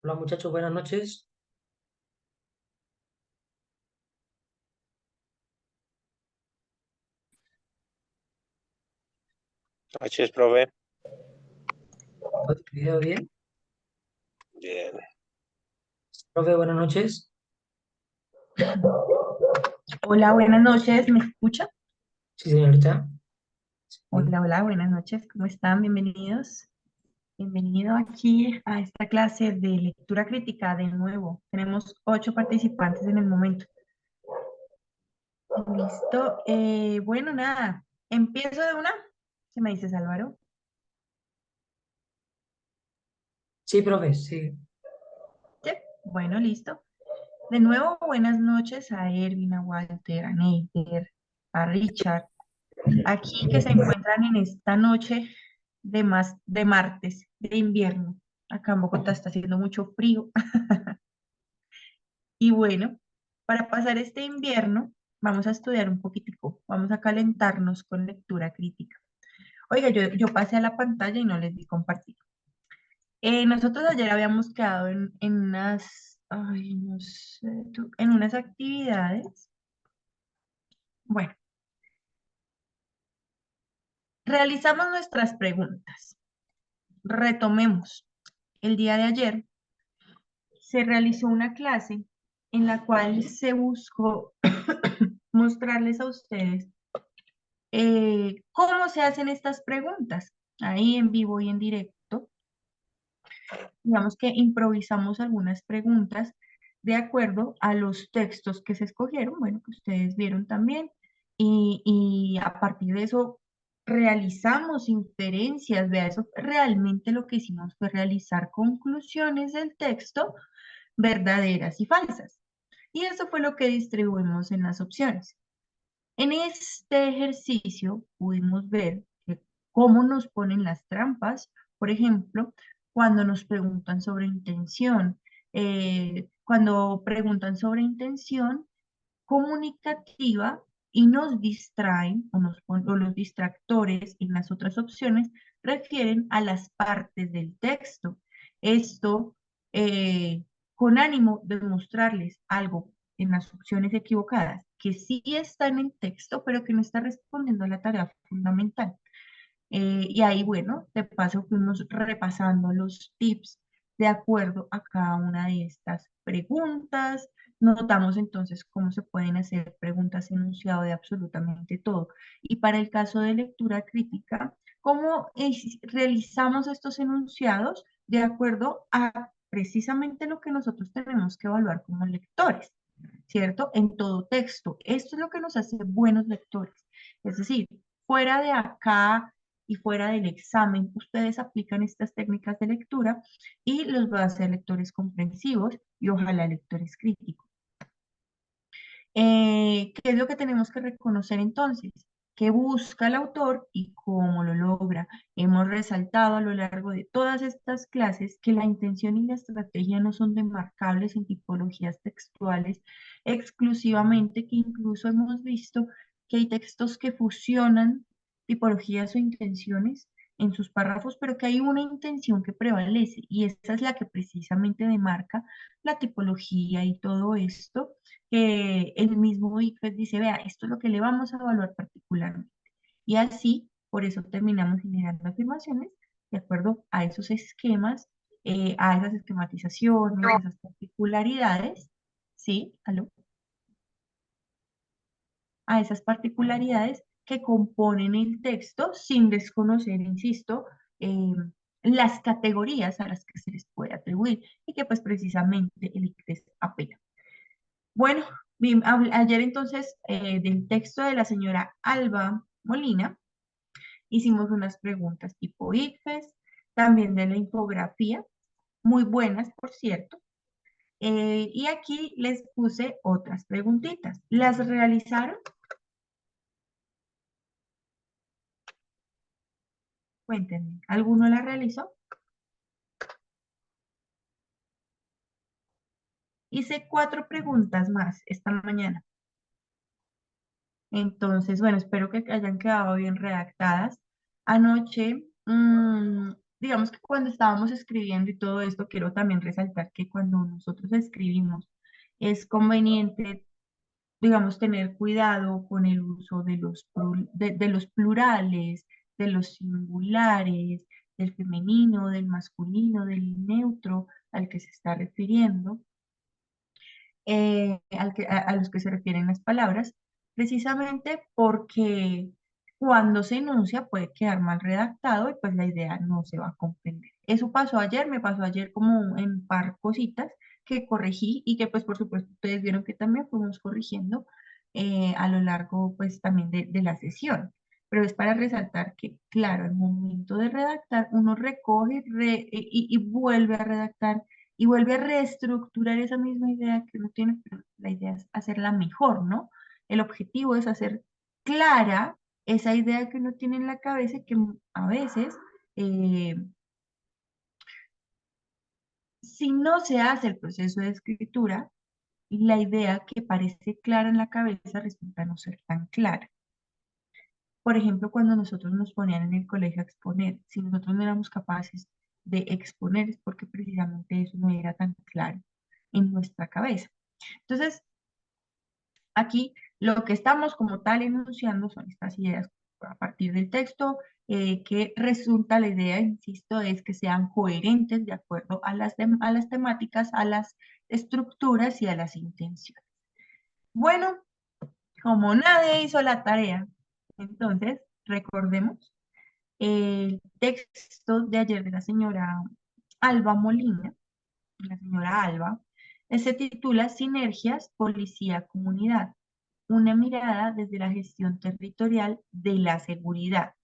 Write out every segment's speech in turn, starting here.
Hola muchachos, buenas noches. Noches, profe. ¿Video bien? Bien. Profe, buenas noches. Hola, buenas noches, ¿me escucha? Sí, señorita. Sí. Hola, hola, buenas noches, ¿cómo están? Bienvenidos. Bienvenido aquí a esta clase de lectura crítica de nuevo. Tenemos 8 participantes en el momento. Listo. Bueno, nada, empiezo de una. ¿Qué me dices, Álvaro? Sí, profe, sí. Sí. Bueno, listo. De nuevo, buenas noches a Erwin, a Walter, a Neider, a Richard, aquí que se encuentran en esta noche de martes, de invierno. Acá en Bogotá está haciendo mucho frío. Y bueno, para pasar este invierno, vamos a estudiar un poquitico, vamos a calentarnos con lectura crítica. Oiga, yo pasé a la pantalla y no les di compartir. Nosotros ayer habíamos quedado en unas, ay, no sé, en unas actividades. Bueno, realizamos nuestras preguntas. Retomemos. El día de ayer se realizó una clase en la cual se buscó mostrarles a ustedes cómo se hacen estas preguntas, ahí en vivo y en directo. Digamos que improvisamos algunas preguntas de acuerdo a los textos que se escogieron, bueno, que ustedes vieron también, y a partir de eso realizamos inferencias, vea, eso realmente lo que hicimos fue realizar conclusiones del texto verdaderas y falsas. Y eso fue lo que distribuimos en las opciones. En este ejercicio pudimos ver cómo nos ponen las trampas, por ejemplo, cuando nos preguntan sobre intención, cuando preguntan sobre intención comunicativa y nos distraen o los distractores en las otras opciones refieren a las partes del texto. Esto con ánimo de mostrarles algo en las opciones equivocadas que sí está en el texto, pero que no está respondiendo a la tarea fundamental. Y ahí, bueno, de paso fuimos repasando los tips de acuerdo a cada una de estas preguntas. Notamos entonces cómo se pueden hacer preguntas enunciado de absolutamente todo. Y para el caso de lectura crítica, cómo realizamos estos enunciados de acuerdo a precisamente lo que nosotros tenemos que evaluar como lectores, ¿cierto? En todo texto. Esto es lo que nos hace buenos lectores. Es decir, fuera de acá y fuera del examen, ustedes aplican estas técnicas de lectura y los va a hacer lectores comprensivos y ojalá lectores críticos. ¿Qué es lo que tenemos que reconocer entonces? ¿Qué busca el autor y cómo lo logra? Hemos resaltado a lo largo de todas estas clases que la intención y la estrategia no son demarcables en tipologías textuales exclusivamente, que incluso hemos visto que hay textos que fusionan tipologías o intenciones en sus párrafos, pero que hay una intención que prevalece y esa es la que precisamente demarca la tipología y todo esto que el mismo ICFES dice, vea, esto es lo que le vamos a evaluar particularmente. Y así, por eso terminamos generando afirmaciones de acuerdo a esos esquemas, a esas esquematizaciones, a esas particularidades, ¿sí? ¿Aló? A esas particularidades que componen el texto sin desconocer, insisto, las categorías a las que se les puede atribuir y que pues precisamente el ICFES apela. Bueno, ayer entonces del texto de la señora Alba Molina hicimos unas preguntas tipo ICFES, también de la infografía, muy buenas, por cierto. Y aquí les puse otras preguntitas. ¿Las realizaron? Cuéntenme, ¿alguno las realizó? Hice 4 preguntas más esta mañana. Entonces, bueno, espero que hayan quedado bien redactadas. Anoche digamos que cuando estábamos escribiendo y todo esto, quiero también resaltar que cuando nosotros escribimos es conveniente, digamos, tener cuidado con el uso de de los plurales, de los singulares, del femenino, del masculino, del neutro al que se está refiriendo, a los que se refieren las palabras, precisamente porque cuando se enuncia puede quedar mal redactado y pues la idea no se va a comprender. Eso pasó ayer, me pasó ayer como en par cositas que corregí y que pues por supuesto ustedes vieron que también fuimos corrigiendo a lo largo pues también de la sesión. Pero es para resaltar que, claro, al momento de redactar, uno recoge y vuelve a redactar y vuelve a reestructurar esa misma idea que uno tiene, pero la idea es hacerla mejor, ¿no? El objetivo es hacer clara esa idea que uno tiene en la cabeza y que a veces, eh, si no se hace el proceso de escritura, la idea que parece clara en la cabeza resulta no ser tan clara. Por ejemplo, cuando nosotros nos ponían en el colegio a exponer, si nosotros no éramos capaces de exponer es porque precisamente eso no era tan claro en nuestra cabeza. Entonces, aquí lo que estamos como tal enunciando son estas ideas a partir del texto, que resulta la idea, insisto, es que sean coherentes de acuerdo a a las temáticas, a las estructuras y a las intenciones. Bueno, como nadie hizo la tarea, entonces recordemos el texto de ayer de la señora Alba Molina, la señora Alba, se titula Sinergias Policía-Comunidad, una mirada desde la gestión territorial de la seguridad.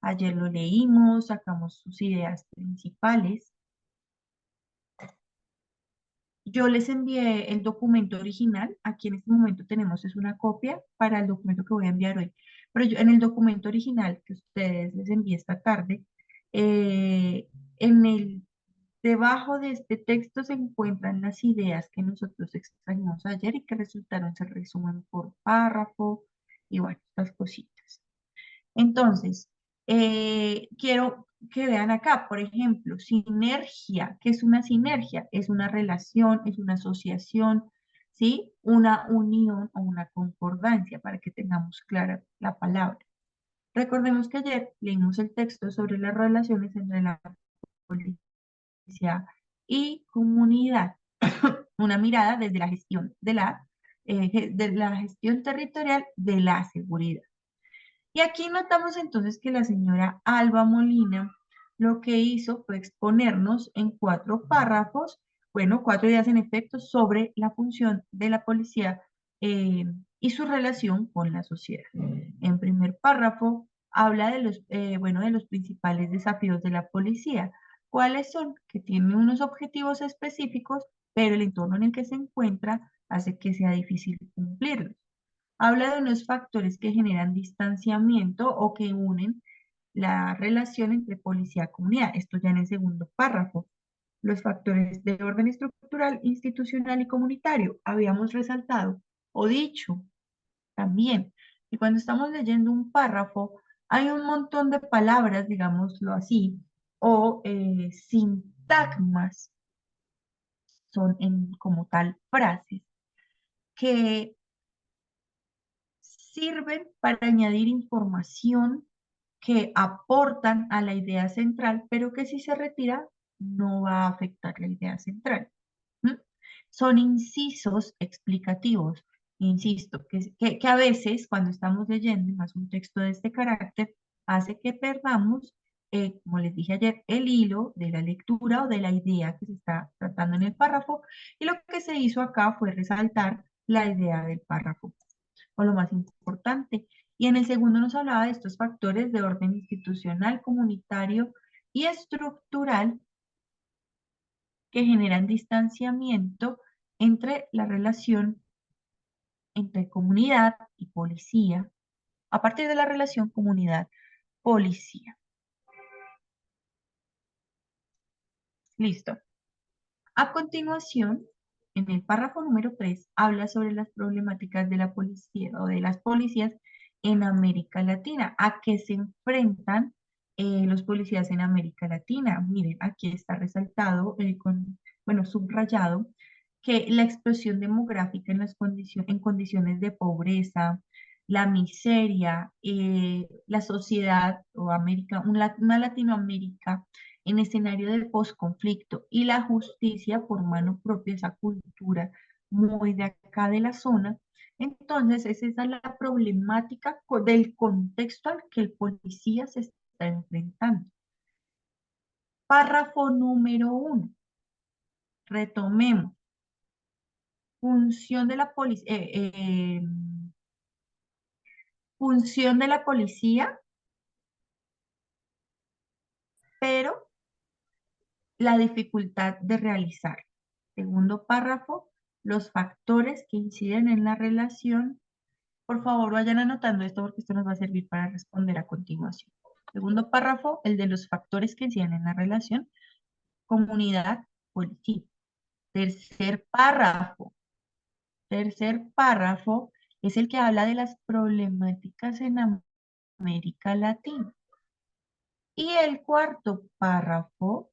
Ayer lo leímos, sacamos sus ideas principales. Yo les envié el documento original, aquí en este momento tenemos es una copia para el documento que voy a enviar hoy, pero yo, en el documento original que ustedes les envié esta tarde, eh, en el debajo de este texto se encuentran las ideas que nosotros extraímos ayer y que resultaron ser resumen por párrafo y bueno, estas cositas. Entonces, quiero que vean acá, por ejemplo, sinergia. ¿Qué es una sinergia? Es una relación, es una asociación, ¿sí? Una unión o una concordancia para que tengamos clara la palabra. Recordemos que ayer leímos el texto sobre las relaciones entre la policía y comunidad. Una mirada desde la gestión de la gestión territorial de la seguridad. Y aquí notamos entonces que la señora Alba Molina lo que hizo fue exponernos en 4 párrafos, bueno, 4 ideas en efecto sobre la función de la policía eh, y su relación con la sociedad. En primer párrafo habla de bueno, de los principales desafíos de la policía. ¿Cuáles son? Que tiene unos objetivos específicos, pero el entorno en el que se encuentra hace que sea difícil cumplirlos. Habla de unos factores que generan distanciamiento o que unen la relación entre policía y comunidad. Esto ya en el segundo párrafo. Los factores de orden estructural, institucional y comunitario. Habíamos resaltado o dicho también que cuando estamos leyendo un párrafo hay un montón de palabras, digámoslo así, o sintagmas, son como tal frases, que sirven para añadir información que aportan a la idea central, pero que si se retira no va a afectar la idea central. ¿Mm? Son incisos explicativos, insisto, que a veces cuando estamos leyendo más un texto de este carácter, hace que perdamos, como les dije ayer, el hilo de la lectura o de la idea que se está tratando en el párrafo, y lo que se hizo acá fue resaltar la idea del párrafo o lo más importante. Y en el segundo nos hablaba de estos factores de orden institucional, comunitario y estructural que generan distanciamiento entre la relación entre comunidad y policía, a partir de la relación comunidad-policía. Listo. A continuación, en el párrafo número 3, habla sobre las problemáticas de la policía o de las policías en América Latina, a qué se enfrentan los policías en América Latina. Miren, aquí está resaltado, bueno, subrayado, que la explosión demográfica en en condiciones de pobreza, la miseria, la sociedad o una Latinoamérica en escenario de posconflicto y la justicia por mano propia, esa cultura muy de acá de la zona. Entonces, esa es la problemática del contexto al que el policía se está enfrentando. Párrafo número 1. Retomemos. Función de la función de la policía, pero la dificultad de realizar. Segundo párrafo, los factores que inciden en la relación. Por favor, vayan anotando esto porque esto nos va a servir para responder a continuación. Segundo párrafo, el de los factores que inciden en la relación, comunidad, policía. Tercer párrafo es el que habla de las problemáticas en América Latina. Y el cuarto párrafo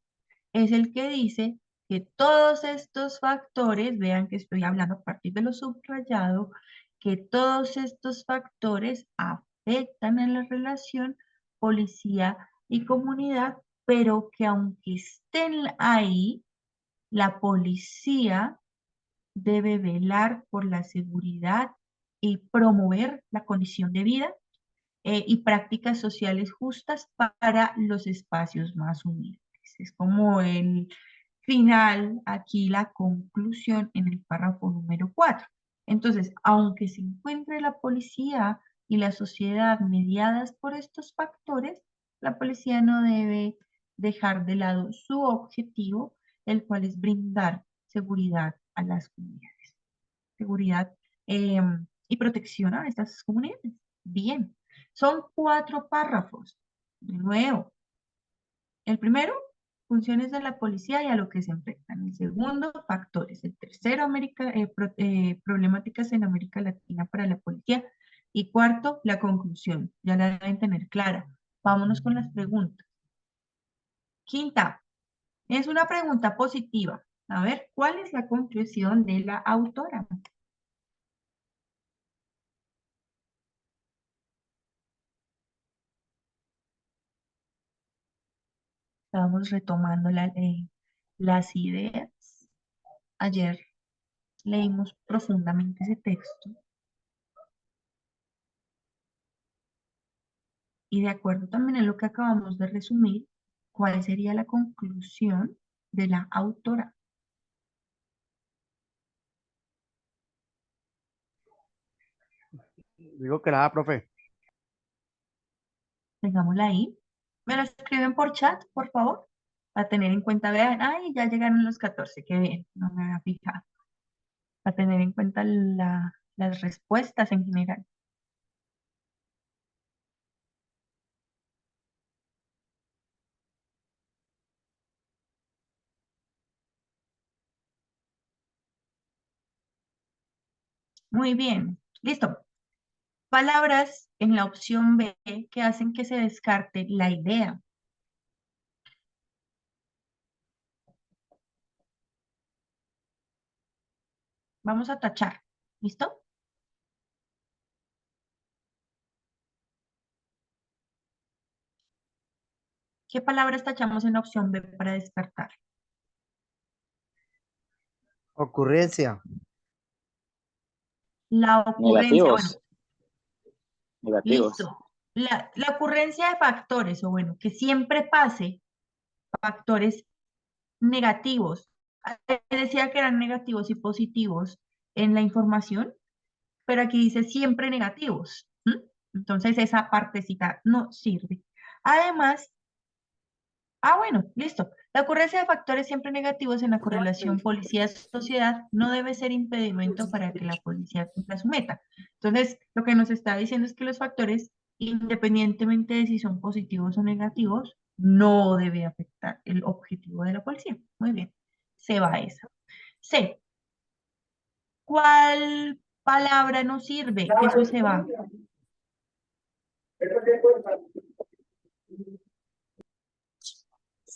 es el que dice que todos estos factores, vean que estoy hablando a partir de lo subrayado, que todos estos factores afectan a la relación policía y comunidad, pero que aunque estén ahí, la policía debe velar por la seguridad y promover la condición de vida y prácticas sociales justas para los espacios más humildes. Es como el final, aquí la conclusión en el párrafo número 4. Entonces, aunque se encuentre la policía y la sociedad mediadas por estos factores, la policía no debe dejar de lado su objetivo, el cual es brindar seguridad a las comunidades. Seguridad y protección a estas comunidades. Bien, son 4 párrafos. De nuevo, el primero, funciones de la policía y a lo que se enfrentan. El segundo, factores. El tercero, problemáticas en América Latina para la policía. Y cuarto, la conclusión. Ya la deben tener clara. Vámonos con las preguntas. Quinta, es una pregunta positiva. A ver, ¿cuál es la conclusión de la autora? Estamos retomando las ideas. Ayer leímos profundamente ese texto y de acuerdo también a lo que acabamos de resumir, ¿cuál sería la conclusión de la autora? Digo que la profe. Tengámosla ahí. ¿Me la escriben por chat, por favor? Para tener en cuenta, vean, ay, ya llegaron los 14, qué bien, no me había fijado. Para tener en cuenta las respuestas en general. Muy bien, listo. Palabras en la opción B que hacen que se descarte la idea. Vamos a tachar. ¿Listo? ¿Qué palabras tachamos en la opción B para descartar? Ocurrencia. La ocurrencia, bueno, Negativos. Negativos. listo. La ocurrencia de factores, o bueno, que siempre pase factores negativos. Decía que eran negativos y positivos en la información, pero aquí dice siempre negativos. ¿M? Entonces esa partecita no sirve. Además, bueno, listo. La ocurrencia de factores siempre negativos en la correlación policía-sociedad no debe ser impedimento para que la policía cumpla su meta. Entonces, lo que nos está diciendo es que los factores, independientemente de si son positivos o negativos, no debe afectar el objetivo de la policía. Muy bien, se va esa. C. ¿Cuál palabra no sirve? Eso se va.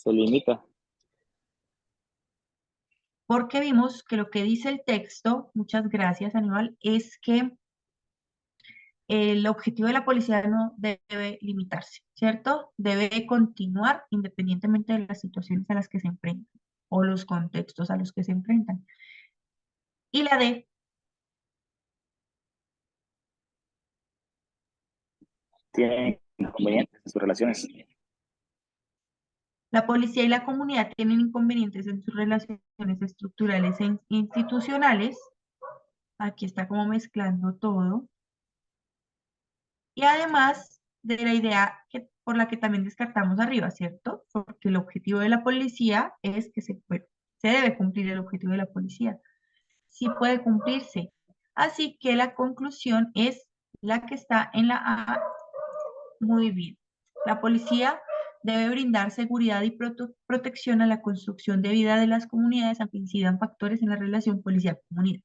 Se limita. Porque vimos que lo que dice el texto, muchas gracias Aníbal, es que el objetivo de la policía no debe limitarse, ¿cierto? Debe continuar independientemente de las situaciones a las que se enfrentan o los contextos a los que se enfrentan. Y la D, Tiene inconvenientes en sus relaciones. la policía y la comunidad tienen inconvenientes en sus relaciones estructurales e institucionales. Aquí está como mezclando todo. Y además de la idea por la que también descartamos arriba, ¿cierto? Porque el objetivo de la policía es que se debe cumplir el objetivo de la policía. Sí puede cumplirse. Así que la conclusión es la que está en la A. Muy bien. La policía debe brindar seguridad y protección a la construcción de vida de las comunidades, aunque incidan factores en la relación policía-comunidad.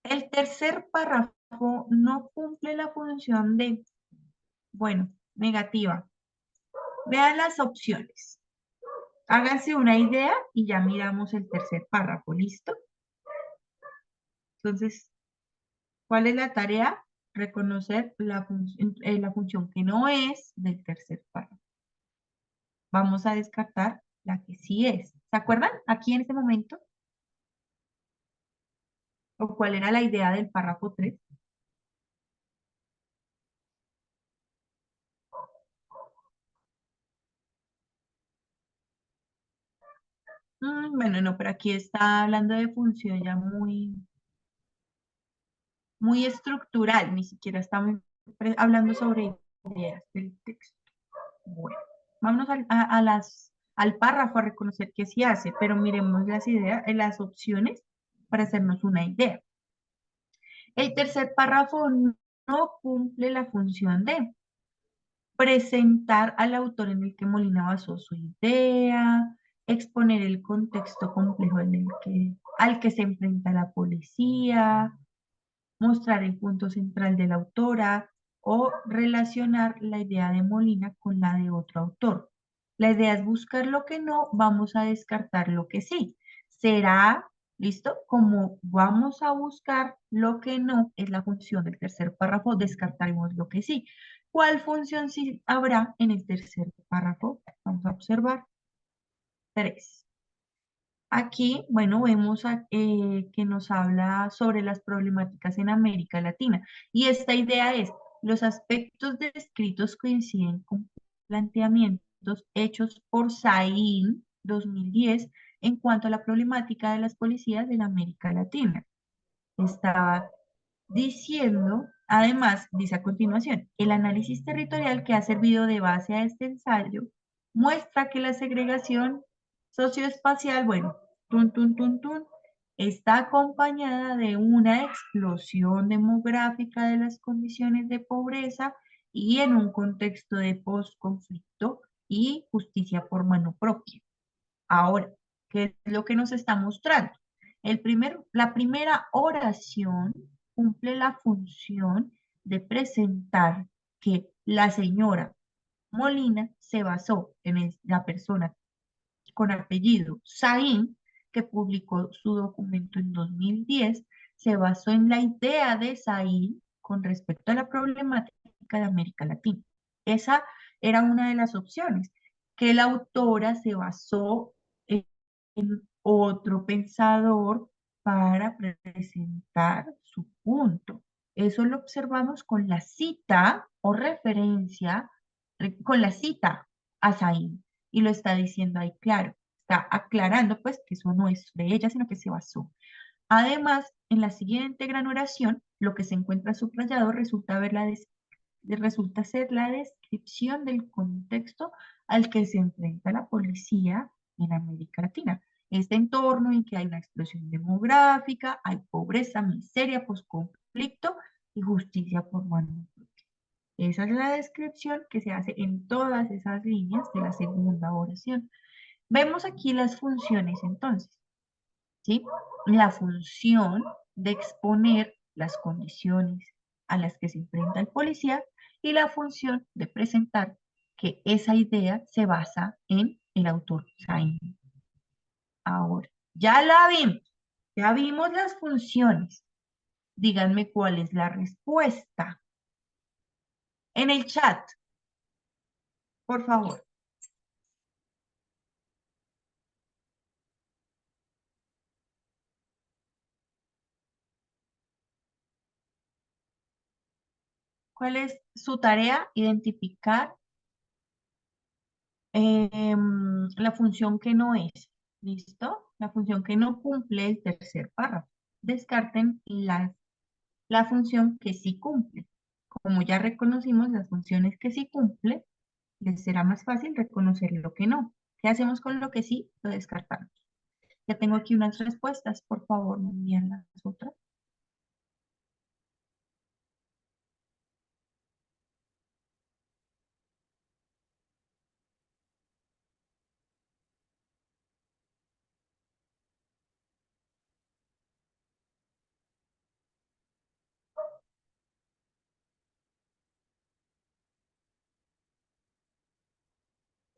El tercer párrafo no cumple la función de, bueno, negativa. Vean las opciones. Háganse una idea y ya miramos el tercer párrafo, ¿listo? Entonces, ¿cuál es la tarea? Reconocer la función que no es del tercer párrafo. Vamos a descartar la que sí es. ¿Se acuerdan? Aquí en este momento. ¿O cuál era la idea del párrafo 3? Bueno, no, pero aquí está hablando de función ya muy estructural, ni siquiera estamos hablando sobre ideas del texto. Bueno, vámonos al párrafo a reconocer que sí hace, pero miremos las ideas, las opciones para hacernos una idea. El tercer párrafo no cumple la función de presentar al autor en el que Molina basó su idea, exponer el contexto complejo al que se enfrenta la policía, mostrar el punto central de la autora o relacionar la idea de Molina con la de otro autor. La idea es buscar lo que no, vamos a descartar lo que sí. Será, ¿listo? Como vamos a buscar lo que no, es la función del tercer párrafo, descartaremos lo que sí. ¿Cuál función sí habrá en el tercer párrafo? Vamos a observar. 3. Aquí, bueno, vemos que nos habla sobre las problemáticas en América Latina. Y esta idea es, los aspectos descritos coinciden con planteamientos hechos por Saín 2010 en cuanto a la problemática de las policías en América Latina. Estaba diciendo, además, dice a continuación, el análisis territorial que ha servido de base a este ensayo muestra que la segregación socioespacial, bueno, está acompañada de una explosión demográfica de las condiciones de pobreza y en un contexto de posconflicto y justicia por mano propia. Ahora, ¿qué es lo que nos está mostrando? La primera oración cumple la función de presentar que la señora Molina se basó en la persona con apellido Saín, que publicó su documento en 2010, se basó en la idea de Saín con respecto a la problemática de América Latina. Esa era una de las opciones, que la autora se basó en otro pensador para presentar su punto. Eso lo observamos con la cita o referencia, con la cita a Saín. Y lo está diciendo ahí claro. Está aclarando pues que eso no es de ella, sino que se basó. Además, en la siguiente gran oración, lo que se encuentra subrayado resulta ser la descripción del contexto al que se enfrenta la policía en América Latina. Este entorno en que hay una explosión demográfica, hay pobreza, miseria, posconflicto y justicia por mano propia. Esa es la descripción que se hace en todas esas líneas de la segunda oración. Vemos aquí las funciones entonces, ¿sí? La función de exponer las condiciones a las que se enfrenta el policía y la función de presentar que esa idea se basa en el autor Sain. Ahora, ya vimos las funciones. Díganme cuál es la respuesta. En el chat, por favor. ¿Cuál es su tarea? Identificar la función que no es. ¿Listo? La función que no cumple el tercer párrafo. Descarten la función que sí cumple. Como ya reconocimos las funciones que sí cumple, les será más fácil reconocer lo que no. ¿Qué hacemos con lo que sí? Lo descartamos. Ya tengo aquí unas respuestas. Por favor, me envían las otras.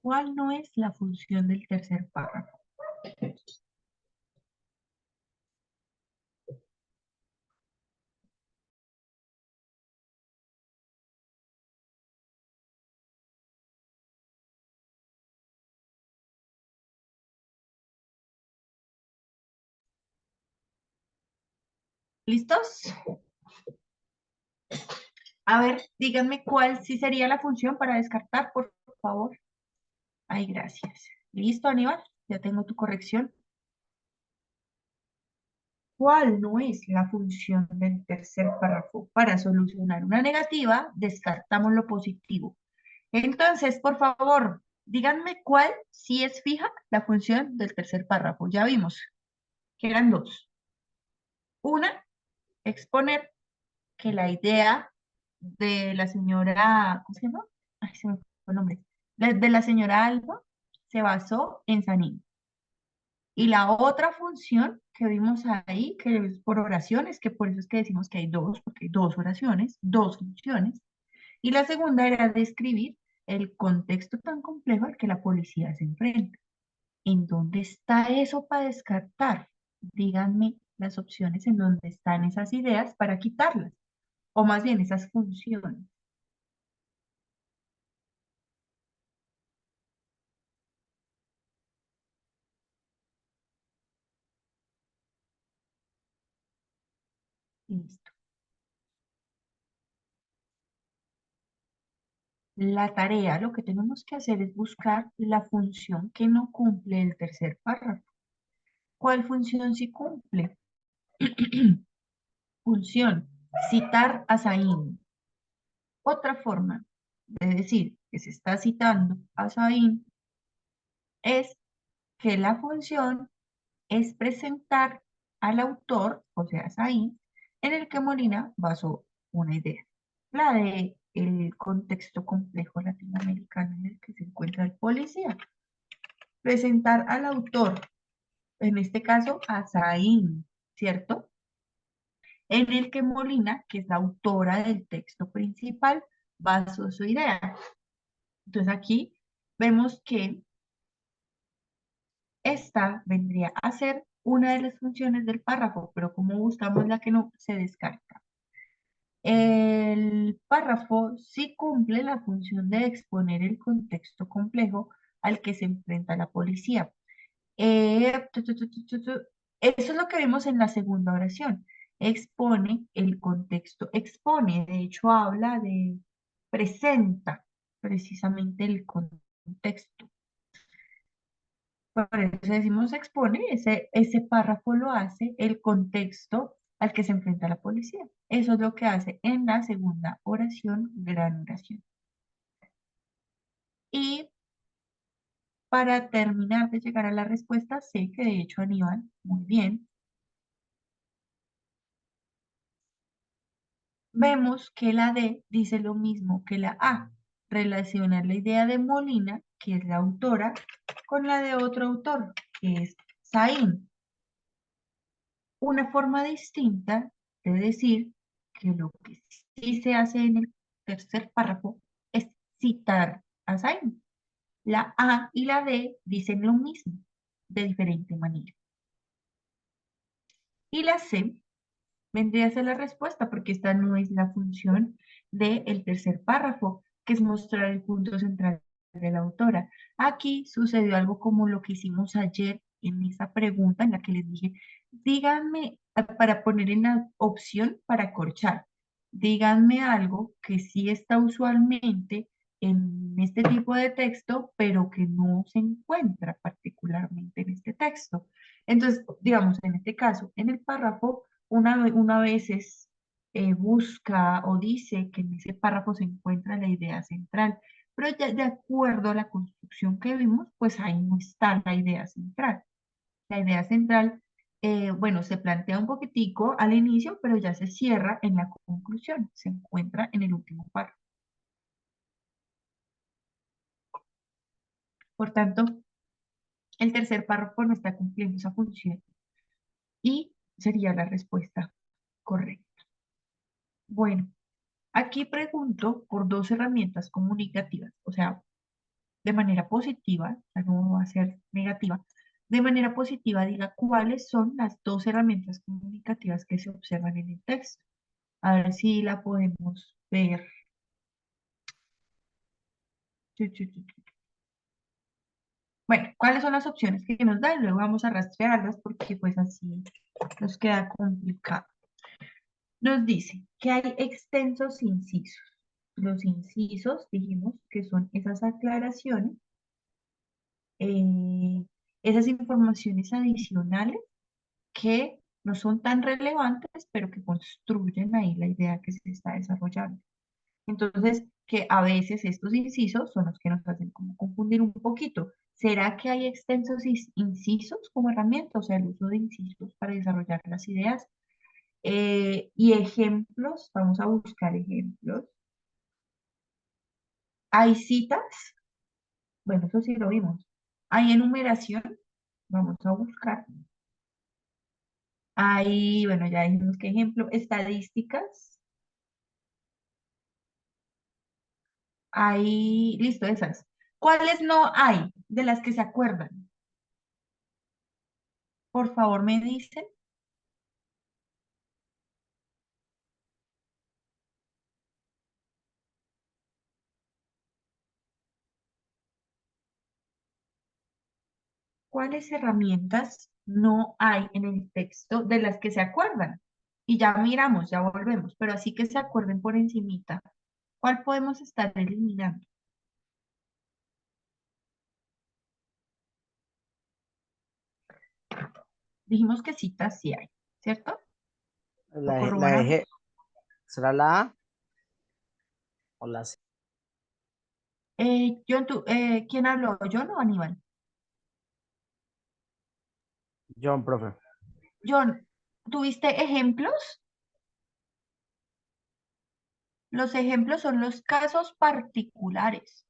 ¿Cuál no es la función del tercer párrafo? ¿Listos? A ver, díganme cuál sí sería la función para descartar, por favor. Ay, gracias. ¿Listo, Aníbal? Ya tengo tu corrección. ¿Cuál no es la función del tercer párrafo? Para solucionar una negativa, descartamos lo positivo. Entonces, por favor, díganme cuál sí es fija la función del tercer párrafo. Ya vimos que eran dos. Una, exponer que la idea de la señora, ¿cómo se llama? Ay, se me fue el nombre. De la señora Alba se basó en Sanín. Y la otra función que vimos ahí, que es por oraciones, que por eso es que decimos que hay dos, porque hay dos oraciones, dos funciones. Y la segunda era describir el contexto tan complejo al que la policía se enfrenta. ¿En dónde está eso para descartar? Díganme las opciones en donde están esas ideas para quitarlas, o más bien esas funciones. Listo. La tarea, lo que tenemos que hacer es buscar la función que no cumple el tercer párrafo. ¿Cuál función sí cumple? Función, citar a Saín. Otra forma de decir que se está citando a Saín es que la función es presentar al autor, o sea, Saín, en el que Molina basó una idea. La de el contexto complejo latinoamericano en el que se encuentra el policía. Presentar al autor, en este caso a Saín, ¿cierto? En el que Molina, que es la autora del texto principal, basó su idea. Entonces aquí vemos que esta vendría a ser una de las funciones del párrafo, pero como buscamos la que no, se descarta. El párrafo sí cumple la función de exponer el contexto complejo al que se enfrenta la policía. Eso es lo que vimos en la segunda oración. Expone el contexto, expone, de hecho habla de, presenta precisamente el contexto. Por eso decimos expone, ese párrafo lo hace el contexto al que se enfrenta la policía. Eso es lo que hace en la segunda oración, gran oración. Y para terminar de llegar a la respuesta, sé que de hecho Aníbal, muy bien, vemos que la D dice lo mismo que la A. Relacionar la idea de Molina, que es la autora, con la de otro autor, que es Saín. Una forma distinta de decir que lo que sí se hace en el tercer párrafo es citar assignment. La A y la D dicen lo mismo, de diferente manera. Y la C vendría a ser la respuesta, porque esta no es la función del tercer párrafo, que es mostrar el punto central de la autora. Aquí sucedió algo como lo que hicimos ayer en esa pregunta en la que les dije, díganme, para poner en la opción para acorchar, díganme algo que sí está usualmente en este tipo de texto, pero que no se encuentra particularmente en este texto. Entonces, digamos, en este caso, en el párrafo, una veces busca o dice que en ese párrafo se encuentra la idea central, pero ya de acuerdo a la construcción que vimos, pues ahí no está la idea central. La idea central, bueno, se plantea un poquitico al inicio, pero ya se cierra en la conclusión, se encuentra en el último párrafo. Por tanto, el tercer párrafo no está cumpliendo esa función y sería la respuesta correcta. Bueno, aquí pregunto por dos herramientas comunicativas, o sea, de manera positiva, o sea, no va a ser negativa, de manera positiva diga cuáles son las dos herramientas comunicativas que se observan en el texto. A ver si la podemos ver. Bueno, ¿cuáles son las opciones que nos da? Y luego vamos a rastrearlas porque pues así nos queda complicado. Nos dice que hay extensos incisos. Los incisos dijimos que son esas aclaraciones, esas informaciones adicionales que no son tan relevantes, pero que construyen ahí la idea que se está desarrollando. Entonces, que a veces estos incisos son los que nos hacen como confundir un poquito. ¿Será que hay extensos incisos como herramienta? O sea, el uso de incisos para desarrollar las ideas. Y ejemplos, vamos a buscar ejemplos. ¿Hay citas? Bueno, eso sí lo vimos. ¿Hay enumeración? Vamos a buscar. Hay, bueno, ya dijimos que ejemplo, estadísticas. Hay, listo, esas. ¿Cuáles no hay de las que se acuerdan? Por favor, me dicen. ¿Cuáles herramientas no hay en el texto de las que se acuerdan? Y ya miramos, ya volvemos, pero así que se acuerden por encimita. ¿Cuál podemos estar eliminando? Dijimos que citas sí hay, ¿cierto? ¿Lo La corroboramos? eje, ¿será la A o la C? John, ¿quién habló? ¿John o Aníbal? John, profe. John, ¿tuviste ejemplos? Los ejemplos son los casos particulares.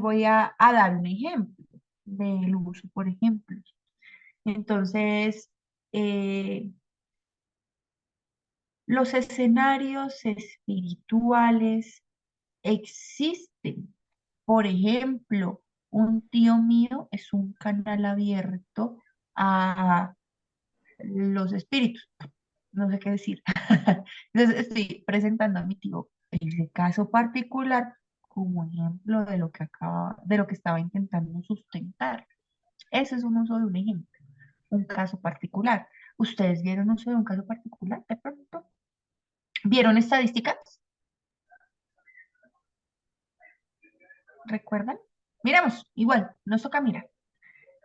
Voy a dar un ejemplo del uso, por ejemplo. Entonces, los escenarios espirituales existen. Por ejemplo, un tío mío es un canal abierto a los espíritus. No sé qué decir. Entonces, estoy presentando a mi tío ese caso particular como ejemplo de lo que de lo que estaba intentando sustentar. Ese es un uso de un ejemplo, un caso particular. ¿Ustedes vieron uso de un caso particular de pronto? ¿Vieron estadísticas? ¿Recuerdan? Miramos, igual, nos toca mirar,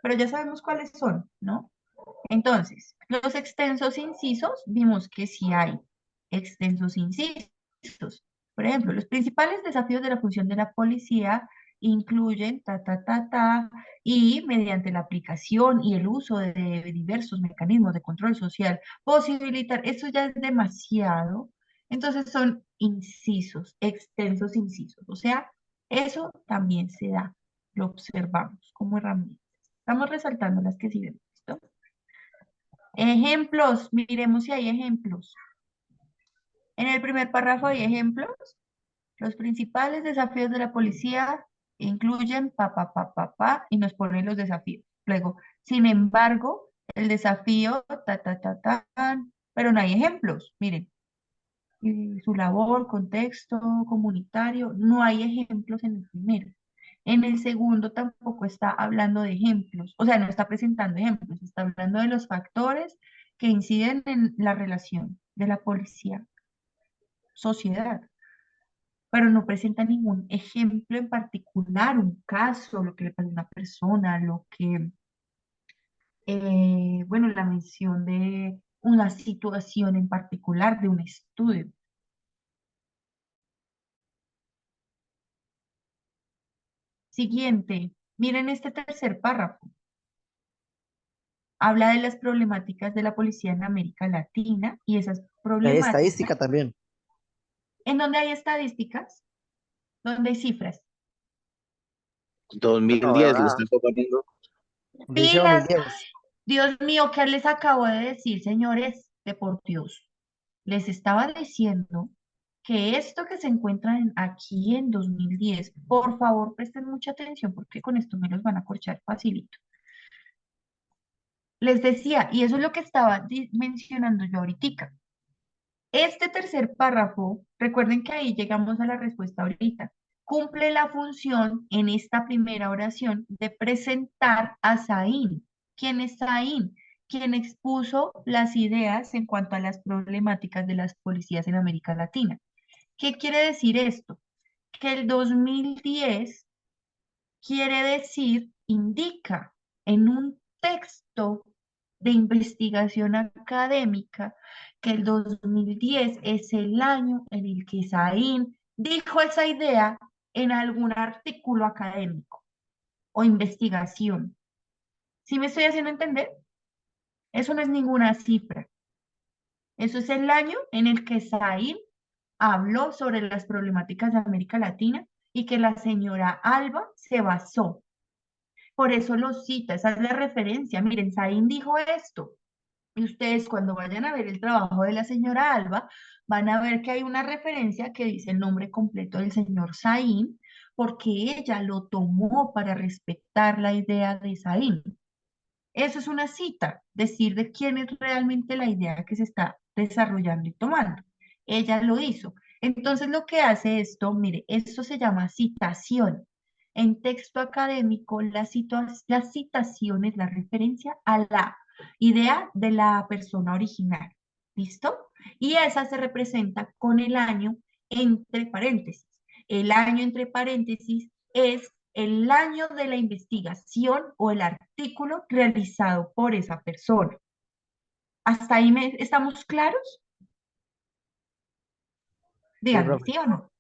pero ya sabemos cuáles son, ¿no? Entonces, los extensos incisos, vimos que sí hay extensos incisos. Por ejemplo, los principales desafíos de la función de la policía incluyen y mediante la aplicación y el uso de diversos mecanismos de control social, posibilitar, eso ya es demasiado. Entonces son incisos, extensos incisos. O sea, eso también se da, lo observamos como herramienta. Estamos resaltando las que sí vemos, ¿listo? Ejemplos, miremos si hay ejemplos. En el primer párrafo hay ejemplos. Los principales desafíos de la policía incluyen y nos ponen los desafíos. Luego, sin embargo, el desafío, tan, pero no hay ejemplos. Miren, su labor, contexto comunitario, no hay ejemplos en el primero. En el segundo tampoco está hablando de ejemplos, o sea, no está presentando ejemplos, está hablando de los factores que inciden en la relación de la policía-sociedad, pero no presenta ningún ejemplo en particular, un caso, lo que le pasa a una persona, bueno, la mención de una situación en particular, de un estudio. Siguiente, miren este tercer párrafo. Habla de las problemáticas de la policía en América Latina y esas Hay problemáticas. estadística también. ¿En dónde hay estadísticas? ¿Dónde hay cifras? 2010 le están proponiendo. Dice Pilas, 2010. Dios mío, ¿qué les acabo de decir, señores? De por Dios. Les estaba diciendo que esto que se encuentra aquí en 2010, por favor presten mucha atención porque con esto me los van a corchar facilito. Les decía, y eso es lo que estaba mencionando yo ahorita. Este tercer párrafo, recuerden que ahí llegamos a la respuesta ahorita, cumple la función en esta primera oración de presentar a Saín. ¿Quién es Saín? Quien expuso las ideas en cuanto a las problemáticas de las policías en América Latina. ¿Qué quiere decir esto? Que el 2010 quiere decir, indica en un texto de investigación académica que el 2010 es el año en el que Saín dijo esa idea en algún artículo académico o investigación. ¿Sí me estoy haciendo entender? Eso no es ninguna cifra. Eso es el año en el que Saín habló sobre las problemáticas de América Latina y que la señora Alba se basó. Por eso lo cita, esa es la referencia. Miren, Saín dijo esto. Y ustedes cuando vayan a ver el trabajo de la señora Alba, van a ver que hay una referencia que dice el nombre completo del señor Saín, porque ella lo tomó para respetar la idea de Saín. Eso es una cita, decir de quién es realmente la idea que se está desarrollando y tomando. Ella lo hizo. Entonces lo que hace esto, mire, esto se llama citación. En texto académico, la citación es la referencia a la idea de la persona original. ¿Listo? Y esa se representa con el año entre paréntesis. El año entre paréntesis es el año de la investigación o el artículo realizado por esa persona. ¿Hasta ahí estamos claros? Díganme, profe. ¿sí o no?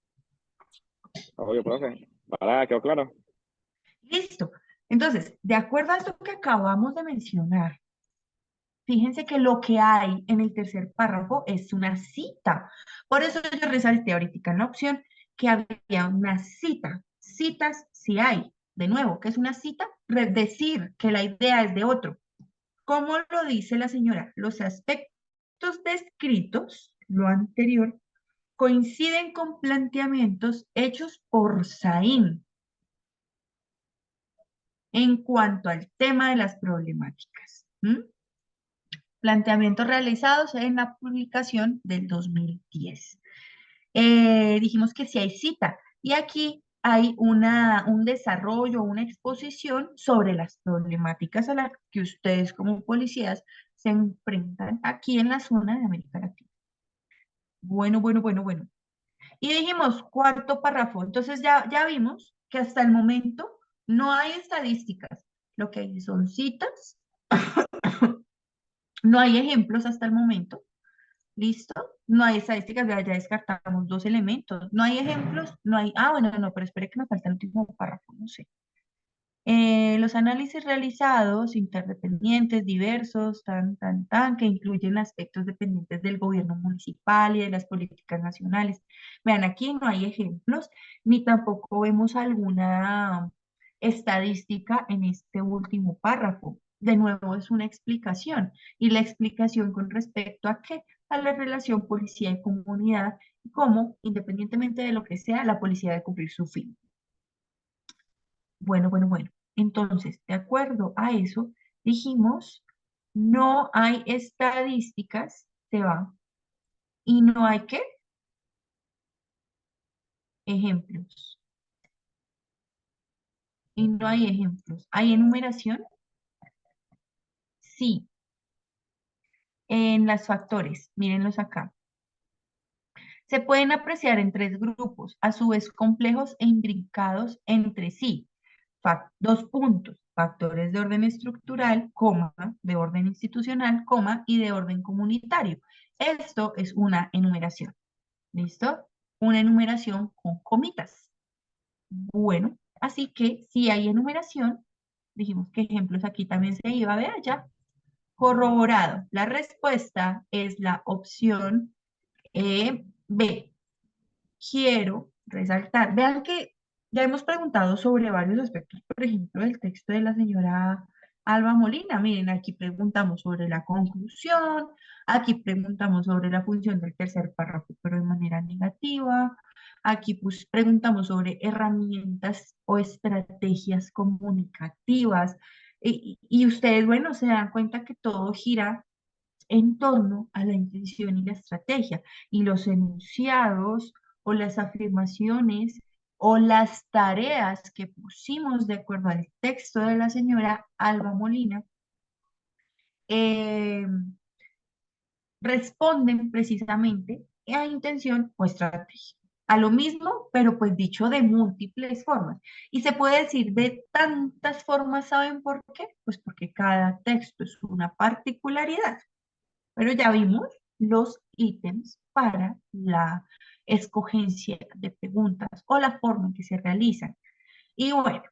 Obvio, profe. Para, quedó claro. Listo. Entonces, de acuerdo a esto que acabamos de mencionar, fíjense que lo que hay en el tercer párrafo es una cita. Por eso yo resalté ahorita en la opción que había una cita. Citas sí hay. De nuevo, ¿qué es una cita? Decir que la idea es de otro. ¿Cómo lo dice la señora? Los aspectos descritos, lo anterior, coinciden con planteamientos hechos por Saín en cuanto al tema de las problemáticas. Planteamientos realizados en la publicación del 2010. Dijimos que sí hay cita y aquí hay un desarrollo, una exposición sobre las problemáticas a las que ustedes como policías se enfrentan aquí en la zona de América Latina. Bueno, bueno, bueno, bueno. Y dijimos, cuarto párrafo, entonces ya vimos que hasta el momento no hay estadísticas, lo que hay son citas, no hay ejemplos hasta el momento, ¿listo? No hay estadísticas, ya descartamos dos elementos, no hay ejemplos, no hay, bueno, no, pero espere que me falta el último párrafo, no sé. Los análisis realizados, interdependientes, diversos, que incluyen aspectos dependientes del gobierno municipal y de las políticas nacionales. Vean, aquí no hay ejemplos, ni tampoco vemos alguna estadística en este último párrafo. De nuevo, es una explicación. ¿Y la explicación con respecto a qué? a la relación policía y comunidad y cómo, independientemente de lo que sea, la policía debe cumplir su fin. Bueno. Entonces, de acuerdo a eso, dijimos, no hay estadísticas, se va, y no hay qué, ejemplos. Y no hay ejemplos. ¿Hay enumeración? Sí. En las factores, mírenlos acá. Se pueden apreciar en tres grupos, a su vez complejos e intrincados entre sí. Dos puntos, factores de orden estructural, coma, de orden institucional, coma, y de orden comunitario. Esto es una enumeración. ¿Listo? Una enumeración con comitas. Bueno, así que si hay enumeración, dijimos que ejemplos aquí también se iba a ver allá. Corroborado. La respuesta es la opción B. Quiero resaltar. Vean que ya hemos preguntado sobre varios aspectos, por ejemplo, el texto de la señora Alba Molina. Miren, aquí preguntamos sobre la conclusión, aquí preguntamos sobre la función del tercer párrafo, pero de manera negativa. Aquí pues, preguntamos sobre herramientas o estrategias comunicativas. Y ustedes, bueno, se dan cuenta que todo gira en torno a la intención y la estrategia. Y los enunciados o las afirmaciones o las tareas que pusimos de acuerdo al texto de la señora Alba Molina eh, responden precisamente a intención o estrategia. A lo mismo, pero pues dicho de múltiples formas. Y se puede decir de tantas formas, ¿saben por qué? Pues porque cada texto es una particularidad. Pero ya vimos los ítems para la escogencia de preguntas o la forma en que se realizan. Y bueno,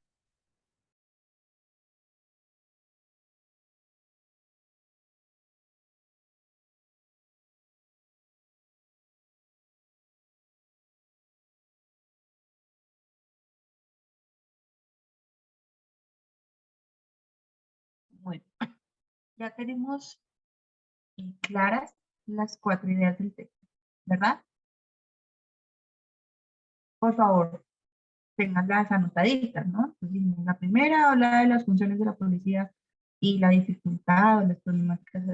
ya tenemos claras las cuatro ideas del texto, ¿verdad? Por favor, tengan las anotaditas, ¿no? Entonces, dijimos, la primera habla de las funciones de la policía y la dificultad o las problemáticas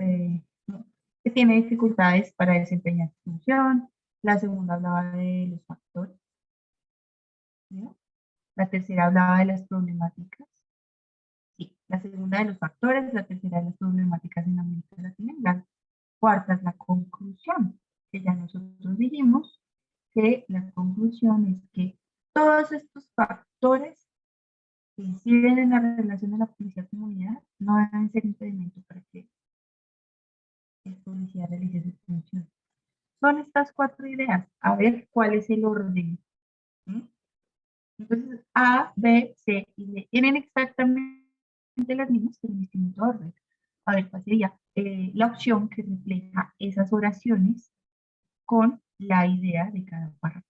¿no? que tiene dificultades para desempeñar su función. La segunda hablaba de los factores, ¿no? La tercera hablaba de las problemáticas. Sí, la segunda de los factores, la tercera de las problemáticas en América Latina y la cuarta es la conclusión, que ya nosotros dijimos que la conclusión es que todos estos factores que inciden en la relación de la policía-comunidad no deben ser impedimento para que el policía realice su función. Son estas cuatro ideas. A ver cuál es el orden. ¿Sí? Entonces, A, B, C y D tienen exactamente las mismas, pero en distinto orden. A ver, ¿cuál sería la opción que refleja esas oraciones con la idea de cada párrafo?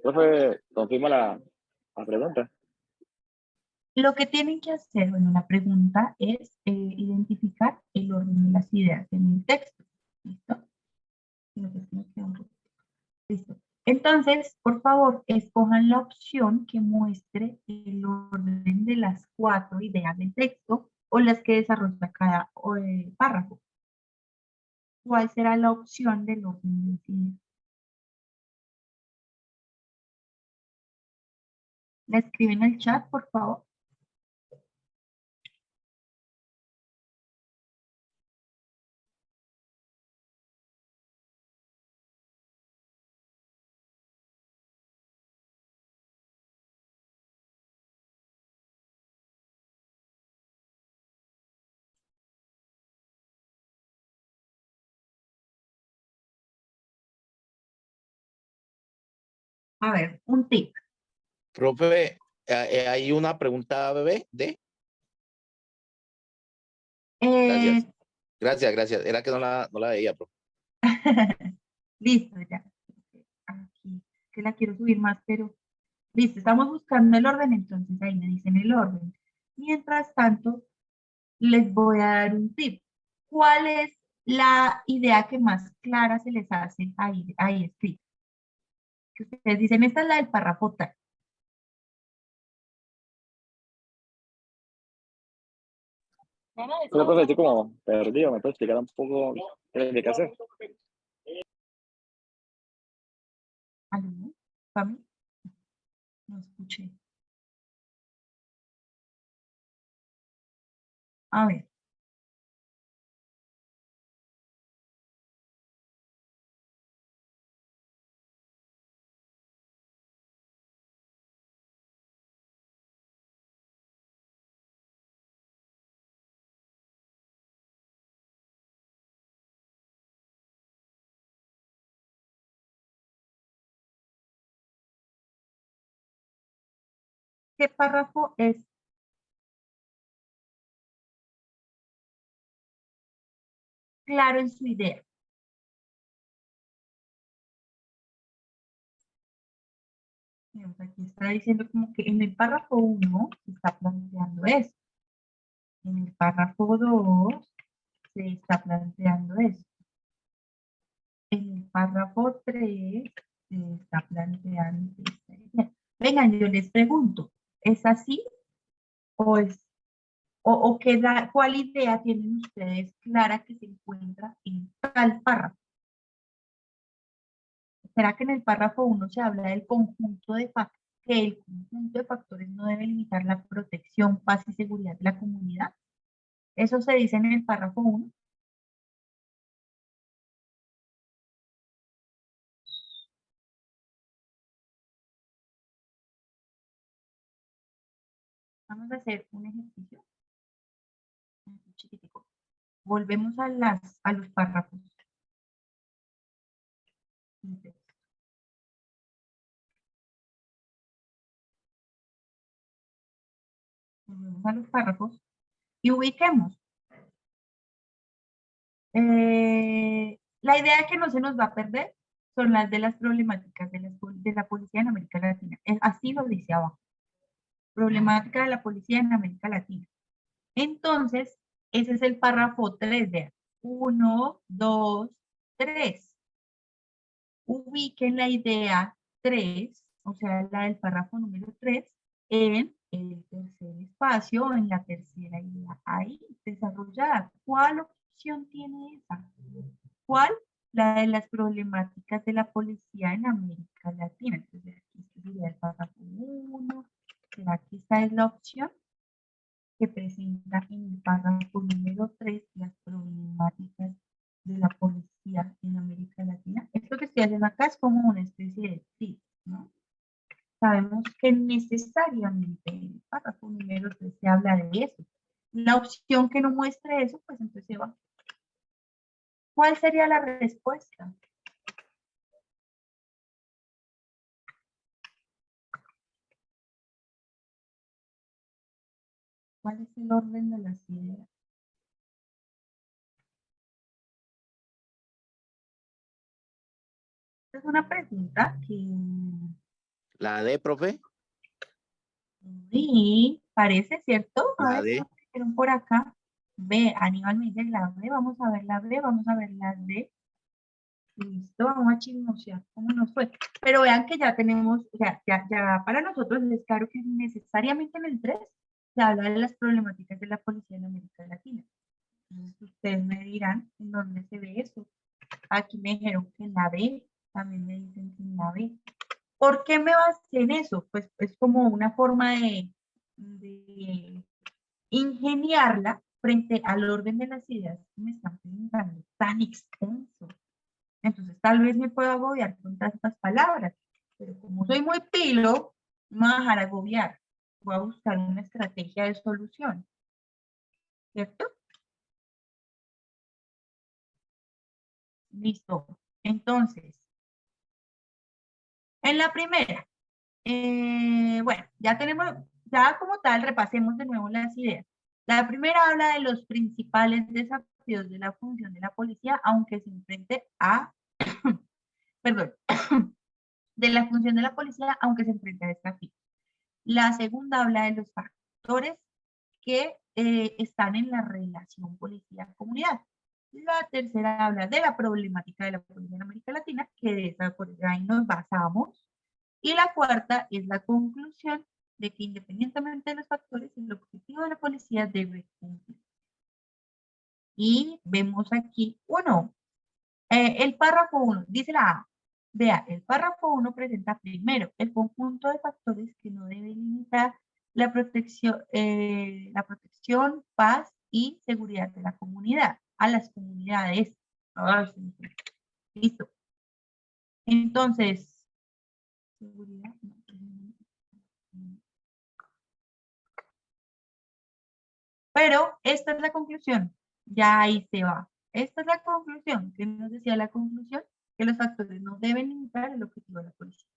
Profe, confirma la pregunta. Lo que tienen que hacer, bueno, la pregunta es identificar el orden de las ideas en el texto. ¿Listo? Listo. Entonces, por favor, escojan la opción que muestre el orden de las cuatro ideas del texto o las que desarrolla cada párrafo. ¿Cuál será la opción del orden de las ideas? La escriben en el chat, por favor. A ver, un tip. Profe, hay una pregunta, bebé, Gracias. Eh, Gracias. Era que no la veía, profe. Listo, ya. Aquí, que la quiero subir más, pero listo, estamos buscando el orden, entonces ahí me dicen el orden. Mientras tanto, les voy a dar un tip. ¿Cuál es la idea que más clara se les hace ahí escrito? Que ustedes dicen, esta es la del párrafo tal. Pero profe, estoy como perdido, ¿me puede explicar un poco qué hay que hacer? ¿Aló? ¿Pami? No escuché. A ver. ¿Qué párrafo es claro en su idea? Digamos, aquí está diciendo como que en el párrafo 1 se está planteando esto. En el párrafo 2 se está planteando esto. En el párrafo 3 se está planteando esta idea. Vengan, yo les pregunto, ¿es así o es o cuál idea tienen ustedes clara que se encuentra en tal párrafo? ¿Será que en el párrafo 1 se habla del conjunto de factores, que el conjunto de factores no debe limitar la protección, paz y seguridad de la comunidad? Eso se dice en el párrafo 1. Vamos a hacer un ejercicio chiquitico. Volvemos a los párrafos. Volvemos a los párrafos y ubiquemos. La idea que no se nos va a perder son las de las problemáticas de la policía en América Latina. Así lo dice abajo. Problemática de la policía en América Latina. Entonces, ese es el párrafo 3 de 1, 2, 3. Ubiquen la idea 3, o sea, la del párrafo número 3, en el tercer espacio, en la tercera idea ahí desarrollada. ¿Cuál opción tiene esa? ¿Cuál? La de las problemáticas de la policía en América Latina. Entonces, aquí sería el párrafo 1. ¿Será que esta es la opción que presenta en el párrafo número 3 las problemáticas de la policía en América Latina? Esto que estoy haciendo acá es como una especie de tip, ¿no? Sabemos que necesariamente en el párrafo número 3 se habla de eso. La opción que no muestre eso, pues entonces se va. ¿Cuál sería la respuesta? ¿Cuál es el orden de las ideas? Esta es una pregunta que La D, profe. sí, parece cierto. A La ver, D. ¿qué nos dijeron por acá? B, Aníbal me dice la B, vamos a ver la B, vamos a ver la D. Listo, vamos a chismosear cómo nos fue. Pero vean que ya tenemos, ya para nosotros es claro que necesariamente en el 3 se habla de las problemáticas de la policía en América Latina. Entonces ustedes me dirán en dónde se ve eso. Aquí me dijeron que en la B, también me dicen que en la B. ¿Por qué me basé en eso? Pues es como una forma de ingeniarla frente al orden de las ideas que me están presentando tan extenso. Entonces tal vez me pueda agobiar con tantas palabras, pero como soy muy pilo, no me voy a dejar agobiar. Voy a buscar una estrategia de solución. ¿Cierto? Listo. Entonces, En la primera, bueno, ya como tal, repasemos de nuevo las ideas. La primera habla de los principales desafíos de la función de la policía, aunque se enfrente a, perdón, de la función de la policía, aunque se enfrente a desafíos. La segunda habla de los factores que están en la relación policía-comunidad. La tercera habla de la problemática de la policía en América Latina, que de esa por ahí nos basamos. Y la cuarta es la conclusión de que independientemente de los factores, el objetivo de la policía debe cumplir. Y vemos aquí el párrafo 1, dice la A. Vea, el párrafo 1 presenta primero el conjunto de factores que no deben limitar la protección, paz y seguridad de la comunidad, a las comunidades. Listo. Entonces, seguridad. Pero esta es la conclusión. Ya ahí se va. Esta es la conclusión. ¿Qué nos decía la conclusión? Que los factores no deben limitar el objetivo de la policía.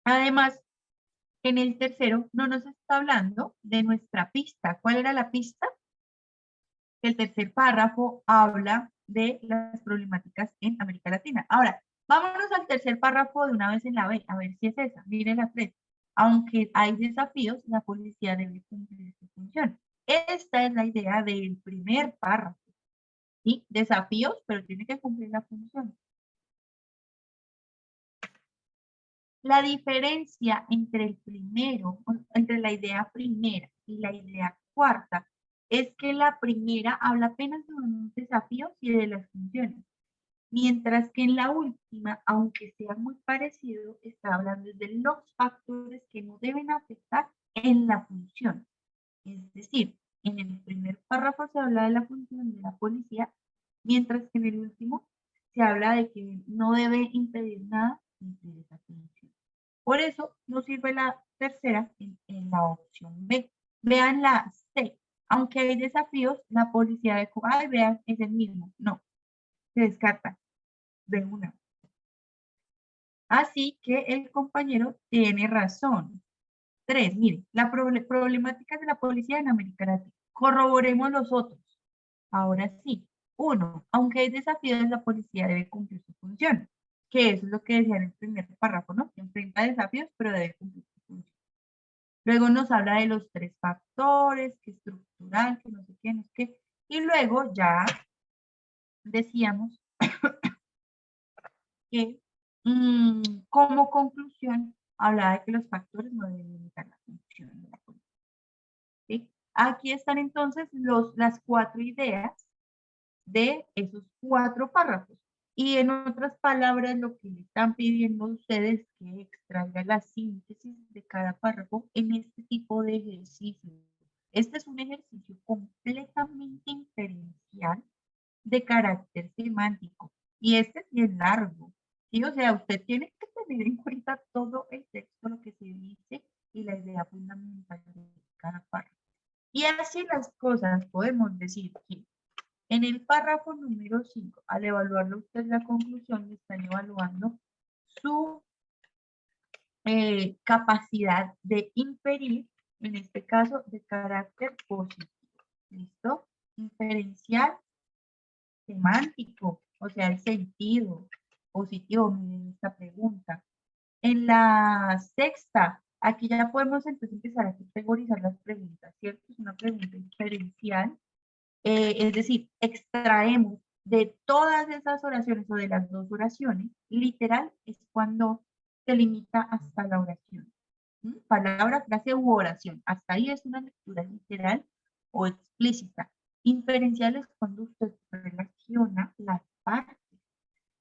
Además, en el tercero no nos está hablando de nuestra pista. ¿Cuál era la pista? El tercer párrafo habla de las problemáticas en América Latina. Ahora, vámonos al tercer párrafo de una vez en la B, a ver si es esa. Miren la 3. Aunque hay desafíos, la policía debe cumplir su función. Esta es la idea del primer párrafo. ¿Sí? Desafíos, pero tiene que cumplir la función. La diferencia entre el primero, entre la idea primera y la idea cuarta, es que la primera habla apenas de los desafíos y de las funciones, mientras que en la última, aunque sea muy parecido, está hablando de los factores que no deben afectar en la función. Es decir, en el primer párrafo se habla de la función de la policía, mientras que en el último se habla de que no debe impedir nada de esa función. Por eso no sirve la tercera en la opción B. Vean la C. Aunque hay desafíos, la policía de vean, es el mismo. No, se descarta de una. Así que el compañero tiene razón. 3, miren, la problemática de la policía en América Latina. Corroboremos los otros. Ahora sí. 1, aunque hay desafíos, la policía debe cumplir su función. Que eso es lo que decía en el primer párrafo, ¿no? Que enfrenta desafíos, pero debe cumplir su función. Luego nos habla de los 3 factores, que estructural, que no sé qué, no sé qué. Y luego ya decíamos que como conclusión hablaba de que los factores no deben limitar la función de la policía. ¿Sí? Aquí están entonces las 4 ideas de esos 4 párrafos. Y en otras palabras, lo que le están pidiendo a ustedes es que extraiga la síntesis de cada párrafo en este tipo de ejercicio. Este es un ejercicio completamente inferencial de carácter semántico. Y este es bien largo. ¿Sí? O sea, usted tiene que tener en cuenta todo el texto, lo que se dice y la idea fundamental de cada párrafo. Y así las cosas podemos decir que en el párrafo número 5, al evaluarlo usted la conclusión, le están evaluando su capacidad de inferir, en este caso, de carácter positivo. ¿Listo? Inferencial semántico, o sea, el sentido positivo, miren esta pregunta. En la sexta, aquí ya podemos entonces empezar a categorizar las preguntas, ¿cierto? Es una pregunta inferencial. Es decir, extraemos de todas esas oraciones o de las 2 oraciones, literal es cuando se limita hasta la oración. Palabra, frase u oración. Hasta ahí es una lectura literal o explícita. Inferencial es cuando usted relaciona las partes.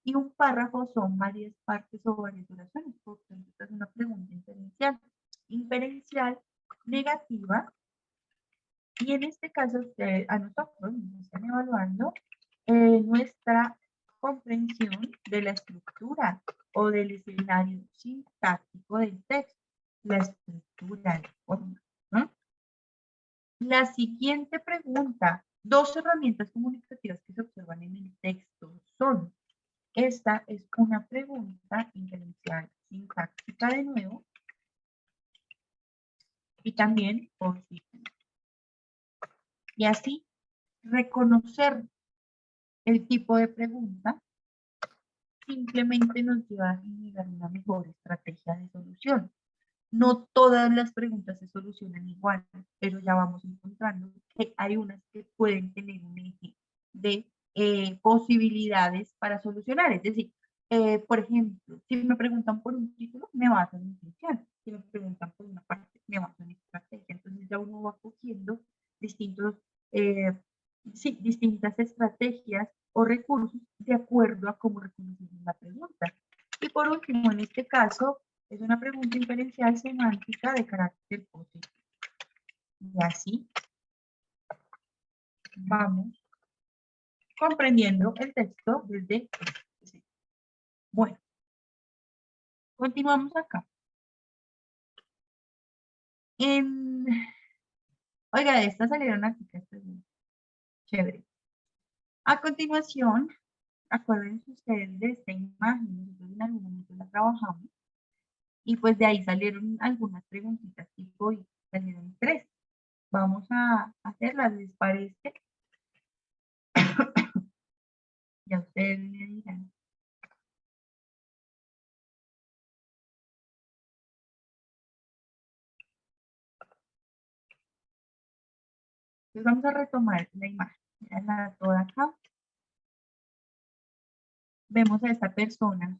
Y un párrafo son varias partes o varias oraciones. Por ejemplo, esta es una pregunta inferencial. Inferencial negativa. Y en este caso, a nosotros nos están evaluando nuestra comprensión de la estructura o del escenario sintáctico del texto, la estructura de forma. ¿No? La siguiente pregunta, 2 herramientas comunicativas que se observan en el texto son, esta es una pregunta inferencial sintáctica de nuevo y también positiva. Y así reconocer el tipo de pregunta simplemente nos lleva a generar una mejor estrategia de solución. No todas las preguntas se solucionan igual, pero ya vamos encontrando que hay unas que pueden tener un eje de posibilidades para solucionar. Es decir, por ejemplo, si me preguntan por un título, me baso en intención. Si me preguntan por una parte, me baso en estrategia. Entonces ya uno va cogiendo distintas estrategias o recursos de acuerdo a cómo reconocemos la pregunta. Y por último, en este caso, es una pregunta inferencial semántica de carácter positivo. Y así vamos comprendiendo el texto desde este. Bueno, continuamos acá. Oiga, de esta salieron aquí, esta es muy chévere. A continuación, acuérdense ustedes de esta imagen, nosotros en algún momento la trabajamos, y pues de ahí salieron algunas preguntitas tipo y salieron 3. Vamos a hacerlas, ¿les parece? Ya ustedes me dirán. Entonces vamos a retomar la imagen. Miren toda acá. Vemos a esta persona.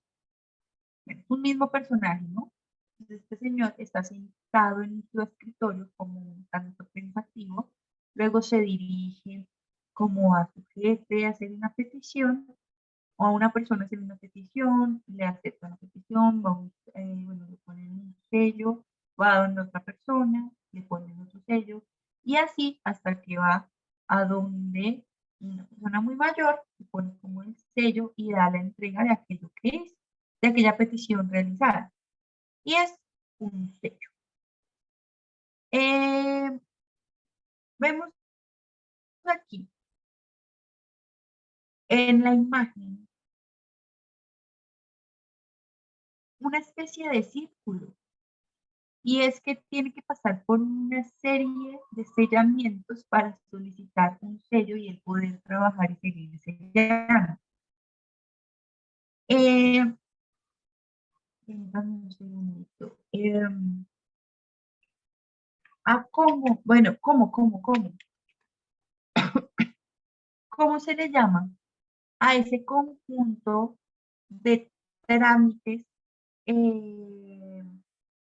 Es un mismo personaje, ¿no? Entonces este señor está sentado en su escritorio como un tanto pensativo. Luego se dirige como a su jefe a hacer una petición, o a una persona hacer una petición, le acepta la petición, bueno, le ponen un sello, va a donde otra persona, le ponen otro sello, y así hasta que va a donde una persona muy mayor, le pone como el sello y da la entrega de aquello que es, de aquella petición realizada. Y es un sello. Vemos aquí en la imagen una especie de círculo. Y es que tiene que pasar por una serie de sellamientos para solicitar un sello y el poder trabajar y seguir sellando. Un segundito. ¿Cómo? Bueno, ¿cómo? ¿Cómo se le llama a ese conjunto de trámites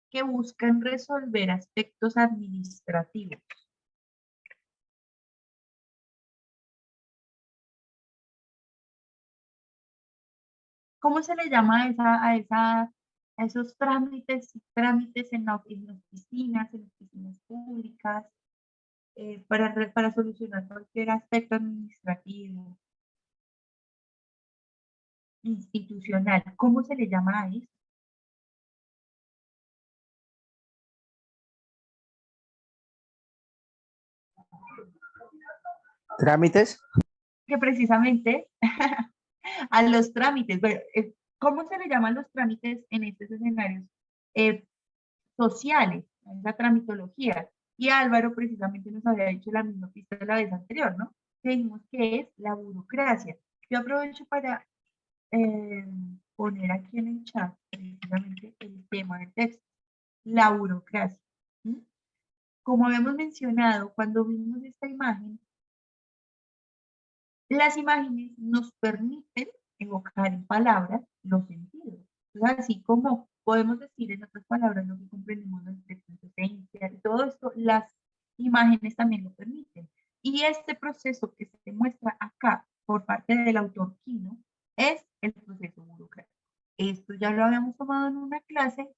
que buscan resolver aspectos administrativos? ¿Cómo se le llama a esos trámites en oficinas públicas, para solucionar cualquier aspecto administrativo, institucional? ¿Cómo se le llama a eso? ¿Trámites? Que precisamente a los trámites, bueno, ¿cómo se le llaman los trámites en estos escenarios sociales, en esa tramitología? Y Álvaro precisamente nos había dicho la misma pista de la vez anterior, ¿no? Que dijimos que es la burocracia. Yo aprovecho para poner aquí en el chat precisamente el tema del texto, la burocracia. ¿Sí? Como habíamos mencionado, cuando vimos esta imagen, las imágenes nos permiten evocar en palabras los sentidos. Entonces, así como podemos decir en otras palabras lo que comprendemos del texto en su esencia, y todo esto, las imágenes también lo permiten. Y este proceso que se muestra acá por parte del autor Quino es el proceso burocrático. Esto ya lo habíamos tomado en una clase,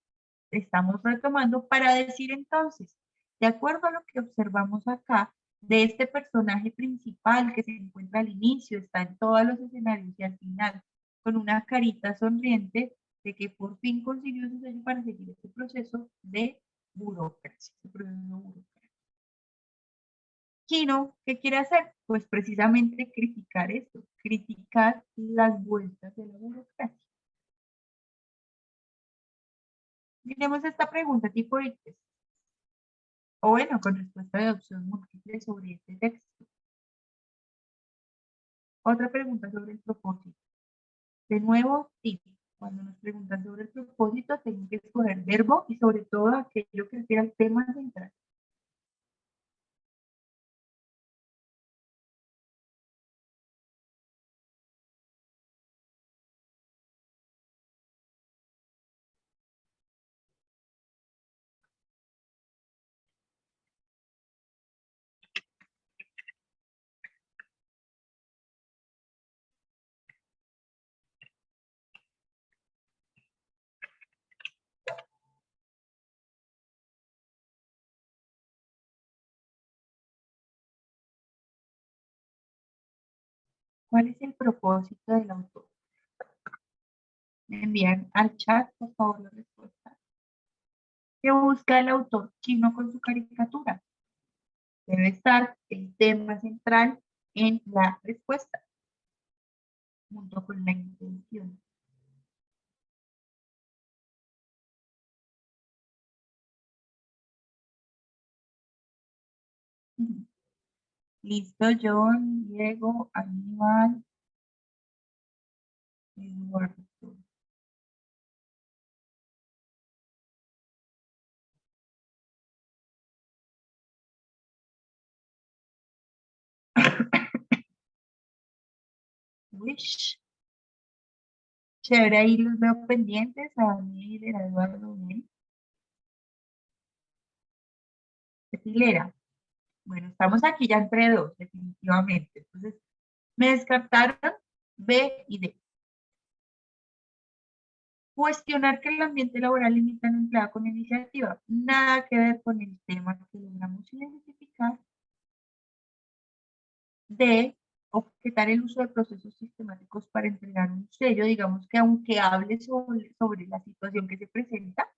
estamos retomando para decir entonces, de acuerdo a lo que observamos acá, de este personaje principal que se encuentra al inicio, está en todos los escenarios y al final con una carita sonriente de que por fin consiguió su sello para seguir este proceso de burocracia. Kino, ¿qué quiere hacer? Pues precisamente criticar esto, criticar las vueltas de la burocracia. Miremos esta pregunta tipo ITES, o bueno, con respuesta de opción múltiple sobre este texto. Otra pregunta sobre el propósito. De nuevo, sí, cuando nos preguntan sobre el propósito, tenemos que escoger verbo y sobre todo aquello que sea el tema central. ¿Cuál es el propósito del autor? Me envían al chat, por favor, la respuesta. ¿Qué busca el autor chino con su caricatura? Debe estar el tema central en la respuesta, junto con la intención. Listo, John, Diego, Aníbal, Eduardo. Wish. Chévere, ahí los veo pendientes a Daniel, a Eduardo, bien. ¿Qué filera? Bueno, estamos aquí ya entre dos, definitivamente. Entonces, me descartaron B y D. Cuestionar que el ambiente laboral limita la empleada con iniciativa. Nada que ver con el tema que logramos identificar. D. Objetar el uso de procesos sistemáticos para entregar un sello. Digamos que aunque hable sobre la situación que se presenta,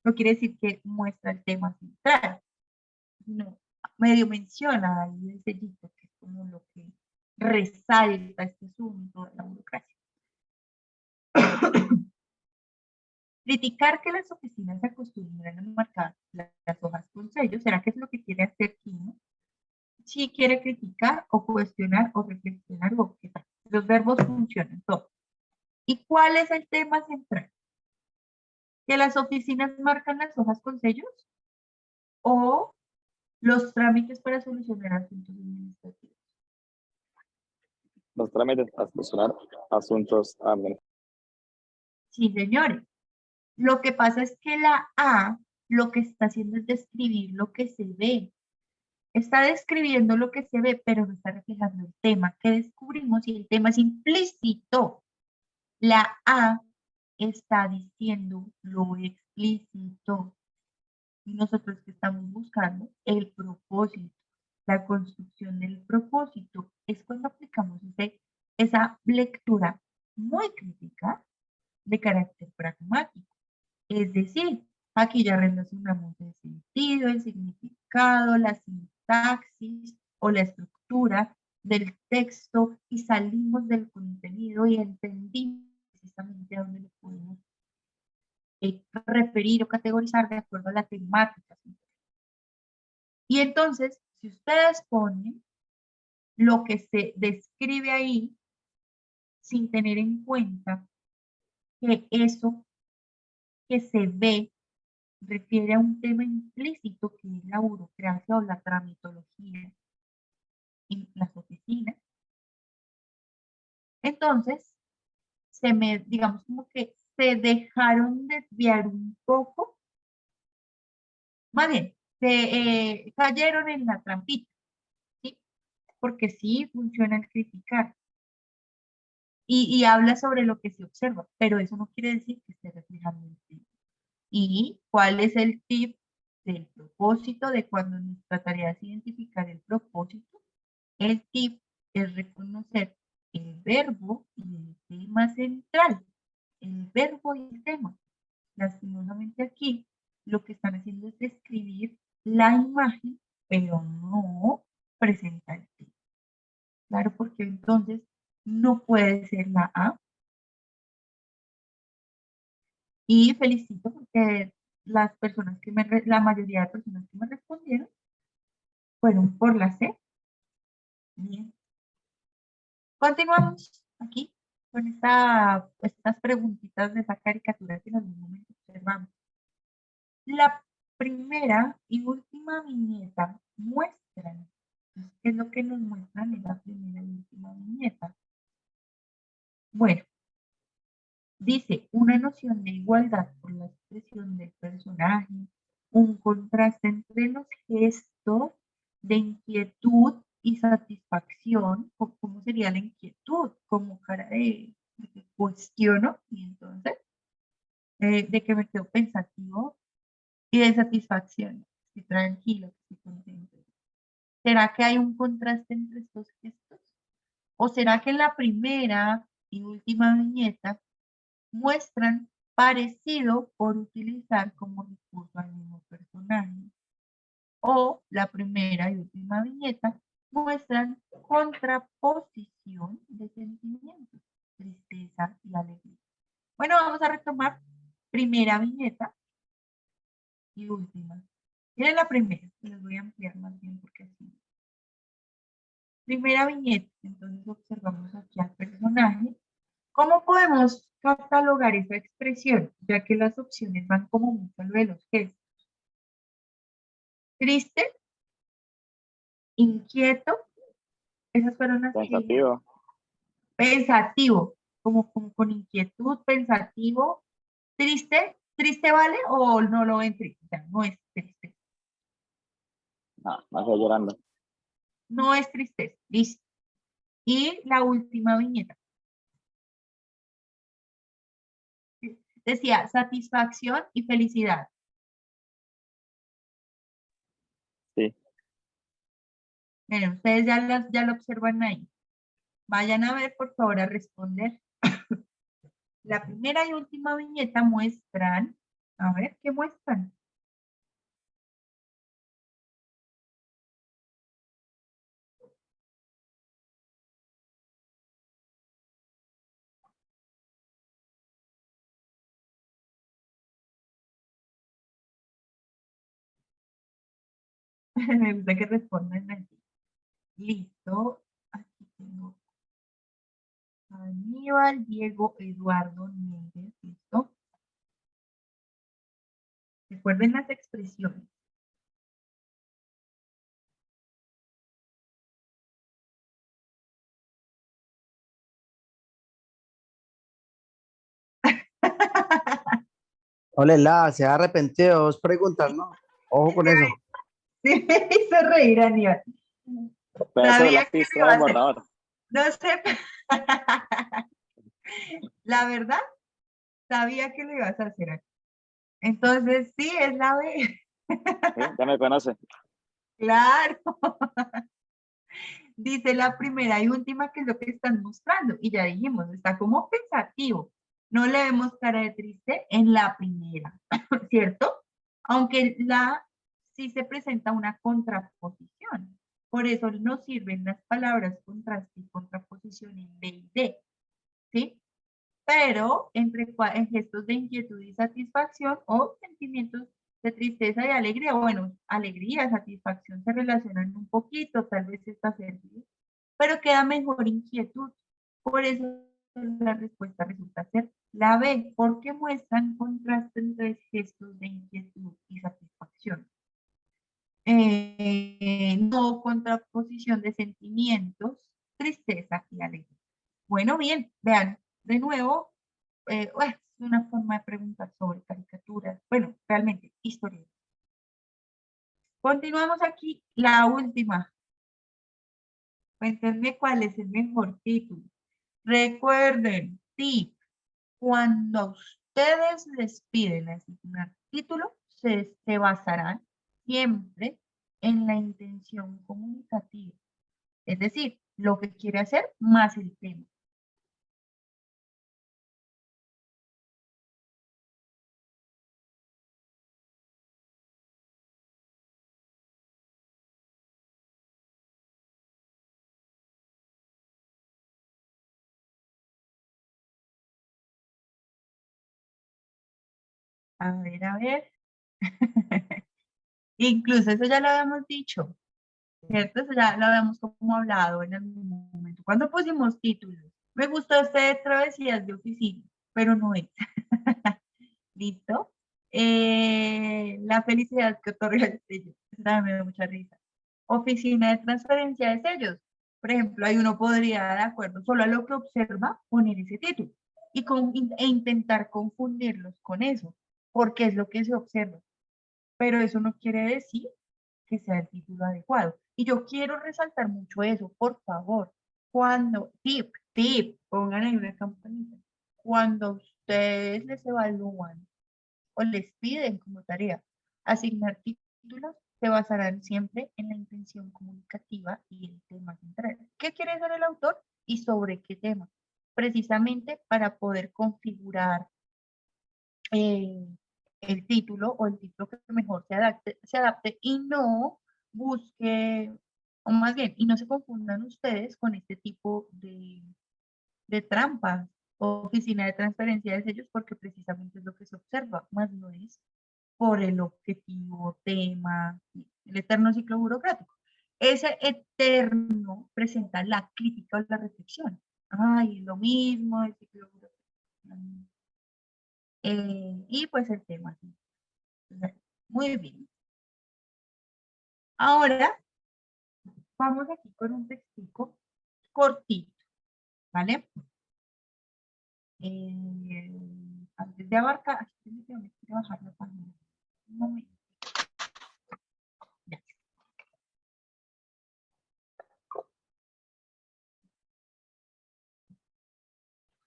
no quiere decir que muestra el tema central. No, medio menciona ahí el sellito, que es como lo que resalta este asunto de la burocracia. Criticar que las oficinas se acostumbran a marcar las hojas con sellos. ¿Será que es lo que quiere hacer Kino? Si quiere criticar o cuestionar o reflexionar o objetar. Los verbos funcionan todos. ¿Y cuál es el tema central? ¿Que las oficinas marcan las hojas con sellos? ¿O los trámites para solucionar asuntos administrativos? Los trámites a solucionar asuntos administrativos. Sí, señores. Lo que pasa es que la A lo que está haciendo es describir lo que se ve. Está describiendo lo que se ve, pero no está reflejando el tema que descubrimos y el tema es implícito. La A está diciendo lo explícito. Y nosotros que estamos buscando el propósito, la construcción del propósito, es cuando aplicamos esa lectura muy crítica de carácter pragmático. Es decir, aquí ya relacionamos el sentido, el significado, la sintaxis o la estructura del texto y salimos del contenido y entendimos precisamente a dónde lo podemos referir o categorizar de acuerdo a la temática. Y entonces, si ustedes ponen lo que se describe ahí, sin tener en cuenta que eso que se ve refiere a un tema implícito que es la burocracia o la tramitología en las oficinas. Entonces, digamos como que se dejaron desviar un poco, más bien, se cayeron en la trampita, ¿sí? Porque sí funciona el criticar y habla sobre lo que se observa, pero eso no quiere decir que esté reflejando el tema. ¿Y cuál es el tip del propósito de cuando nuestra tarea es identificar el propósito? El tip es reconocer el verbo y el tema central. El verbo y el tema. Lastimosamente aquí lo que están haciendo es describir la imagen, pero no presenta el tema. Claro, porque entonces no puede ser la A. Y felicito porque las personas la mayoría de personas que me respondieron fueron por la C. Bien. Continuamos aquí con estas preguntitas de esa caricatura que en algún momento observamos. La primera y última viñeta muestran. ¿Qué es lo que nos muestran en la primera y última viñeta? Bueno, dice una noción de igualdad por la expresión del personaje, un contraste entre los gestos de inquietud y satisfacción. ¿Cómo sería la inquietud? Como cara de que cuestiono y entonces de que me quedo pensativo y de satisfacción. Estoy tranquilo, estoy contento. ¿Será que hay un contraste entre estos gestos? ¿O será que en la primera y última viñeta muestran parecido por utilizar como recurso al mismo personaje? O la primera y última viñeta muestran contraposición de sentimientos, tristeza y alegría. Bueno, vamos a retomar primera viñeta y última. Miren la primera, les voy a ampliar más bien porque así. Primera viñeta, entonces observamos aquí al personaje. ¿Cómo podemos catalogar esa expresión? Ya que las opciones van como mucho a lo de los gestos. Triste, inquieto, esas fueron las que Pensativo. pensativo, como con inquietud, pensativo, triste, triste vale o no lo ven triste, o sea, no es triste, No, no estoy llorando. no es tristeza, listo. Y la última viñeta. Decía satisfacción y felicidad. Sí. Miren, ustedes ya lo observan ahí. Vayan a ver, por favor, a responder. La primera y última viñeta muestran, a ver, ¿qué muestran? Me gusta que respondan aquí. Listo. Aquí tengo Aníbal, Diego, Eduardo, Nieves. Listo. Recuerden las expresiones. Hola, se ha arrepentido de dos preguntas, ¿no? Ojo con eso. Sí, me hizo reír, Aníbal. Pero eso Sabía que lápiz lo iba trae a hacer. borrador. No sé. La verdad, sabía que lo ibas a hacer. Entonces, sí, es la B. ¿Sí? Ya me conoce. Claro. Dice la primera y última que es lo que están mostrando. Y ya dijimos, está como pensativo. No le vemos cara de triste en la primera, ¿cierto? Aunque sí se presenta una contraposición. Por eso nos sirven las palabras contraste y contraposición en B y D, ¿sí? Pero en gestos de inquietud y satisfacción o sentimientos de tristeza y alegría, bueno, alegría, satisfacción se relacionan un poquito, tal vez está cerca, pero queda mejor inquietud. Por eso la respuesta resulta ser la B, porque muestran contraste entre gestos de inquietud y satisfacción. No contraposición de sentimientos, tristeza y alegría. Bueno, bien, vean, de nuevo, es una forma de preguntar sobre caricaturas, bueno, realmente, historia. Continuamos aquí, la última. Cuéntenme cuál es el mejor título. Recuerden, tip, cuando a ustedes les piden asignar título, se basarán siempre en la intención comunicativa. Es decir, lo que quiere hacer más el tema. A ver, a ver. Incluso eso ya lo habíamos dicho, ¿cierto? Eso ya lo habíamos como hablado en algún momento. Cuando pusimos títulos, me gustó este de travesías de oficina, pero no es. ¿Listo? La felicidad que otorga el sello. Eso también me da mucha risa. Oficina de transferencia de sellos. Por ejemplo, ahí uno podría, de acuerdo, solo a lo que observa, poner ese título e intentar confundirlos con eso, porque es lo que se observa. Pero eso no quiere decir que sea el título adecuado. Y yo quiero resaltar mucho eso, por favor. Cuando, tip, pongan ahí una campanita. Cuando ustedes les evalúan o les piden como tarea asignar títulos, se basarán siempre en la intención comunicativa y el tema central. ¿Qué quiere ser el autor y sobre qué tema? Precisamente para poder configurar el título o el título que mejor se adapte y no busque, o más bien, y no se confundan ustedes con este tipo de trampas o oficina de transferencia de sellos, porque precisamente es lo que se observa, más no es por el objetivo, tema, el eterno ciclo burocrático. Ese eterno presenta la crítica o la reflexión. Ay, lo mismo, el ciclo burocrático. Y pues el tema. Muy bien. Ahora vamos aquí con un textico cortito, ¿vale? Antes de abarcar, tengo que bajar la página. Un momento. Ya.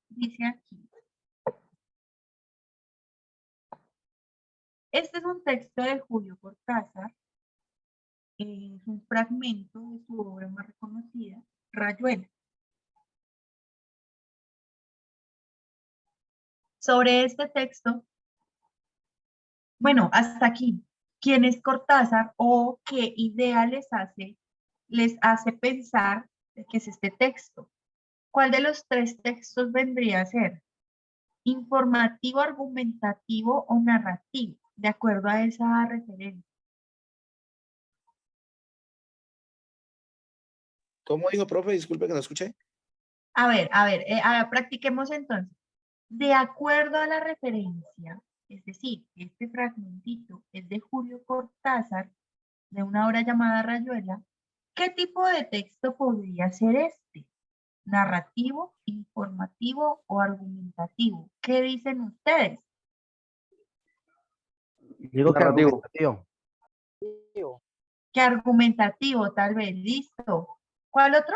Dice aquí. Este es un texto de Julio Cortázar. Es un fragmento de su obra más reconocida, Rayuela. Sobre este texto, bueno, hasta aquí. ¿Quién es Cortázar o qué idea les hace pensar que es este texto? ¿Cuál de los tres textos vendría a ser? ¿Informativo, argumentativo o narrativo? De acuerdo a esa referencia. ¿Cómo dijo, profe? Disculpe que no escuché. A ver, practiquemos entonces. De acuerdo a la referencia, es decir, este fragmentito es de Julio Cortázar, de una obra llamada Rayuela, ¿qué tipo de texto podría ser este? ¿Narrativo, informativo o argumentativo? ¿Qué dicen ustedes? Digo que Narrativo. argumentativo. ¿Qué argumentativo, tal vez? Listo. ¿Cuál otro?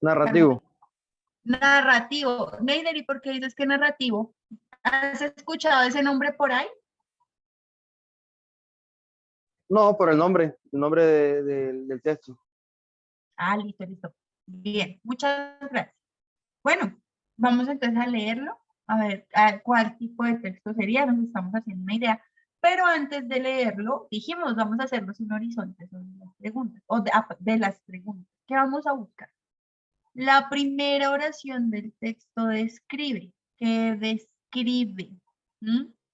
Narrativo. Narrativo. Neider, ¿y por qué dices que narrativo? ¿Has escuchado ese nombre por ahí? No, por el nombre del texto. Ah, listo, listo. Bien, muchas gracias. Bueno, vamos entonces a leerlo, a ver cuál tipo de texto sería, nos estamos haciendo una idea. Pero antes de leerlo, dijimos, vamos a hacernos un horizonte sobre las preguntas, o de las preguntas. ¿Qué vamos a buscar? La primera oración del texto describe. ¿Qué describe?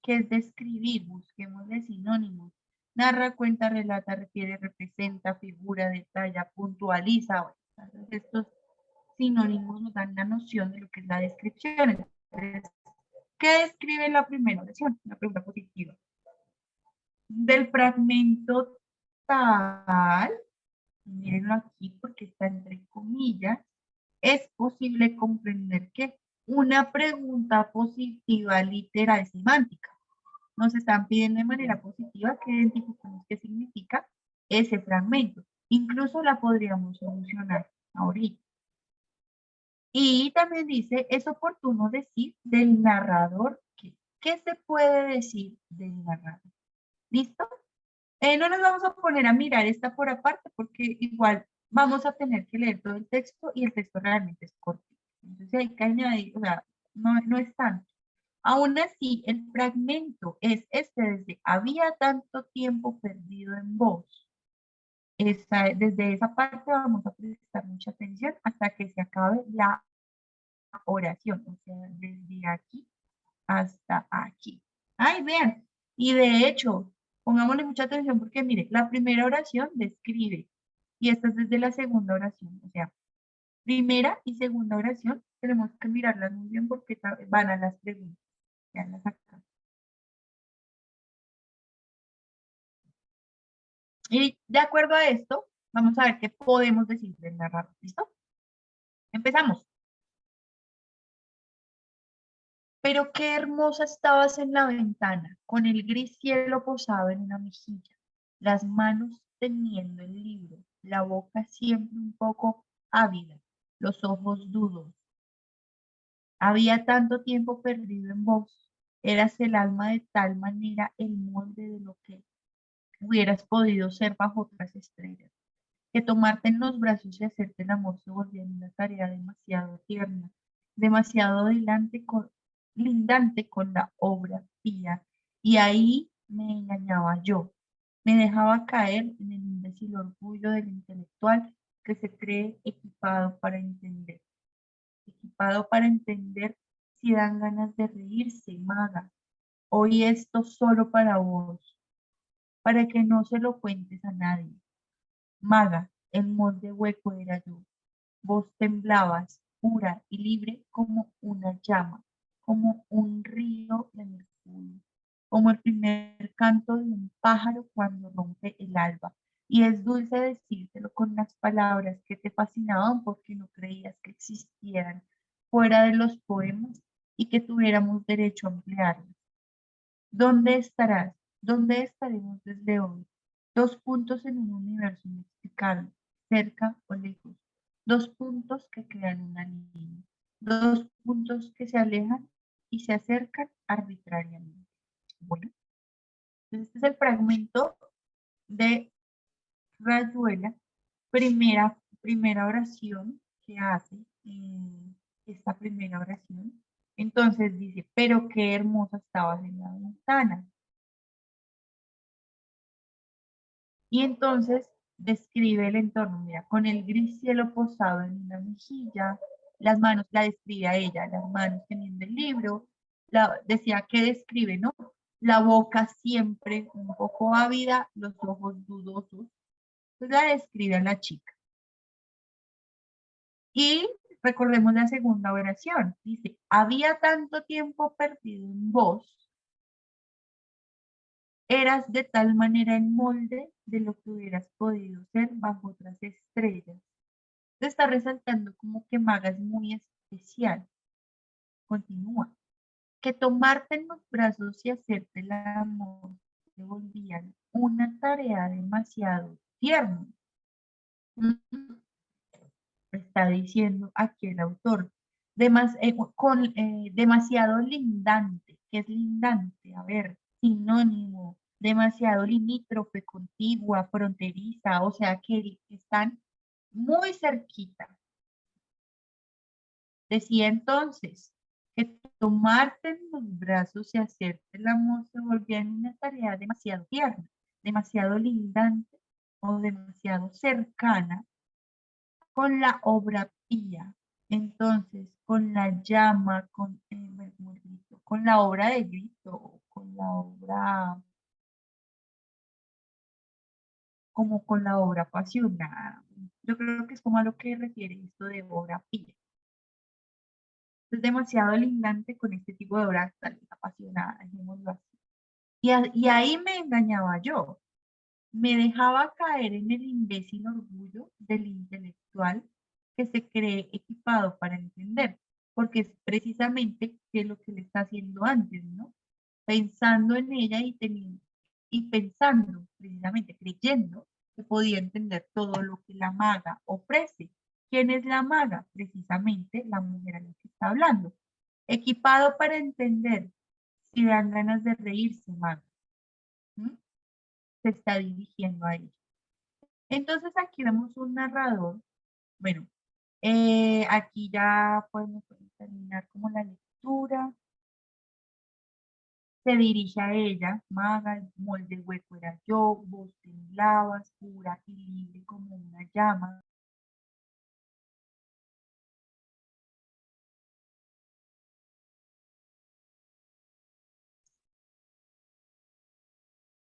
¿Qué es describir? Busquemos de sinónimos. Narra, cuenta, relata, refiere, representa, figura, detalla, puntualiza. Bueno, estos sinónimos nos dan la noción de lo que es la descripción. Entonces, ¿qué describe la primera oración? Una pregunta positiva. Del fragmento tal, mírenlo aquí porque está entre comillas, es posible comprender que una pregunta positiva literal semántica. Nos están pidiendo de manera positiva que identifiquemos qué significa ese fragmento. Incluso la podríamos solucionar ahorita. Y también dice, es oportuno decir del narrador que. ¿Qué se puede decir del narrador? ¿Listo? No nos vamos a poner a mirar esta por aparte porque igual vamos a tener que leer todo el texto y el texto realmente es corto. Entonces hay que añadir, o sea, no es tanto. Aún así, el fragmento es este desde había tanto tiempo perdido en vos. Desde esa parte vamos a prestar mucha atención hasta que se acabe la oración. O sea, desde aquí hasta aquí. Ay, vean. Y de hecho, pongámosle mucha atención porque mire, la primera oración describe y esta es desde la segunda oración. O sea, primera y segunda oración tenemos que mirarlas muy bien porque van a las preguntas. Veanlas acá. Y de acuerdo a esto, vamos a ver qué podemos decir del narrador. ¿Listo? Empezamos. Pero qué hermosa estabas en la ventana, con el gris cielo posado en una mejilla, las manos teniendo el libro, la boca siempre un poco ávida, los ojos dudos. Había tanto tiempo perdido en vos, eras el alma de tal manera el molde de lo que hubieras podido ser bajo otras estrellas, que tomarte en los brazos y hacerte el amor se volvía una tarea demasiado tierna, demasiado lindante con la obra pía. Y ahí me engañaba yo. Me dejaba caer en el imbécil orgullo del intelectual que se cree equipado para entender si dan ganas de reírse, maga. Hoy esto solo para vos, para que no se lo cuentes a nadie. Maga, el molde hueco era yo. Vos temblabas, pura y libre como una llama, como un río de mercurio, como el primer canto de un pájaro cuando rompe el alba. Y es dulce decírtelo con las palabras que te fascinaban porque no creías que existieran fuera de los poemas y que tuviéramos derecho a emplearlos. ¿Dónde estarás? ¿Dónde estaremos desde hoy? Dos puntos en un universo inexplicable, cerca o lejos. Dos puntos que crean una línea. Dos puntos que se alejan y se acercan arbitrariamente. Bueno, entonces este es el fragmento de Rayuela, primera oración que hace esta primera oración. Entonces dice, pero qué hermosa estabas en la ventana. Y entonces describe el entorno, mira, con el gris cielo posado en una mejilla, las manos, la describe a ella, las manos teniendo el libro, decía que describe, ¿no? La boca siempre un poco ávida, los ojos dudosos, pues la describe a la chica. Y recordemos la segunda oración, dice, había tanto tiempo perdido en vos, eras de tal manera el molde de lo que hubieras podido ser bajo otras estrellas. Se está resaltando como que Maga es muy especial. Continúa. Que tomarte en los brazos y hacerte el amor se volvían una tarea demasiado tierna. Está diciendo aquí el autor. Demasiado lindante. ¿Qué es lindante? A ver, sinónimo. Demasiado limítrofe, contigua, fronteriza, o sea que están muy cerquita. Decía entonces que tomarte en los brazos y hacerte el amor se volvía en una tarea demasiado tierna, demasiado lindante o demasiado cercana con la obra pía. Entonces, con la llama, con la obra de grito, con la obra, como con la obra apasionada. Yo creo que es como a lo que refiere esto de obra pía. Es demasiado lindante con este tipo de obras tan apasionadas, dejémoslo así. Y ahí me engañaba yo. Me dejaba caer en el imbécil orgullo del intelectual que se cree equipado para entender, porque es precisamente que lo que le está haciendo antes, ¿no? Pensando en ella y pensando, precisamente creyendo que podía entender todo lo que la maga ofrece. ¿Quién es la maga? Precisamente la mujer a la que está hablando. Equipado para entender si dan ganas de reírse, maga. ¿Mm? Se está dirigiendo a ella. Entonces aquí vemos un narrador. Bueno, aquí ya podemos terminar como la lectura. Se dirige a ella, maga, el molde hueco era yo, vos temblabas, pura y libre como una llama.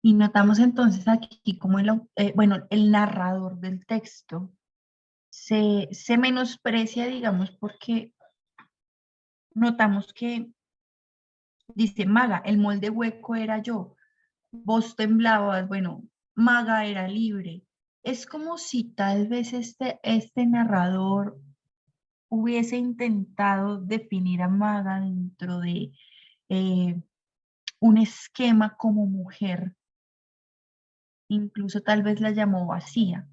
Y notamos entonces aquí como el narrador del texto se menosprecia, digamos, porque notamos que dice, Maga, el molde hueco era yo, vos temblabas, bueno, Maga era libre. Es como si tal vez este narrador hubiese intentado definir a Maga dentro de un esquema como mujer, incluso tal vez la llamó vacía.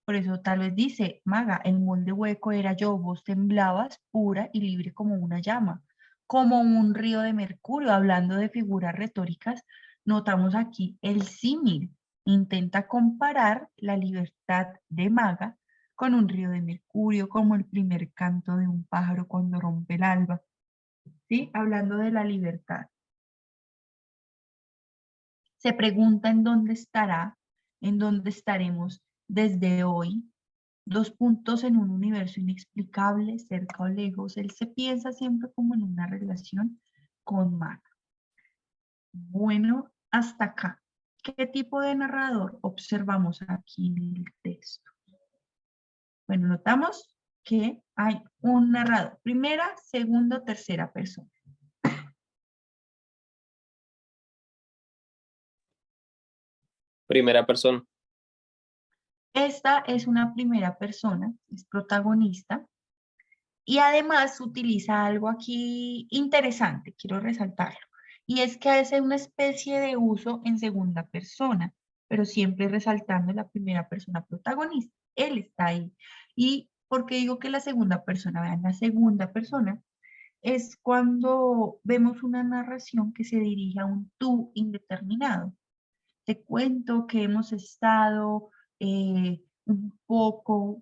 Por eso tal vez dice, Maga, el molde hueco era yo, vos temblabas pura y libre como una llama, como un río de mercurio. Hablando de figuras retóricas, notamos aquí el símil. Intenta comparar la libertad de Maga con un río de mercurio, como el primer canto de un pájaro cuando rompe el alba. ¿Sí? Hablando de la libertad. Se pregunta en dónde estará, en dónde estaremos desde hoy. Dos puntos en un universo inexplicable, cerca o lejos. Él se piensa siempre como en una relación con Maga. Bueno, hasta acá. ¿Qué tipo de narrador observamos aquí en el texto? Bueno, notamos que hay un narrador. Primera, segunda, tercera persona. Primera persona. Esta es una primera persona, es protagonista. Y además utiliza algo aquí interesante, quiero resaltarlo, y es que hace una especie de uso en segunda persona, pero siempre resaltando la primera persona protagonista. Él está ahí. ¿Y por qué digo que la segunda persona? Vean, la segunda persona es cuando vemos una narración que se dirige a un tú indeterminado. Te cuento que hemos estado un poco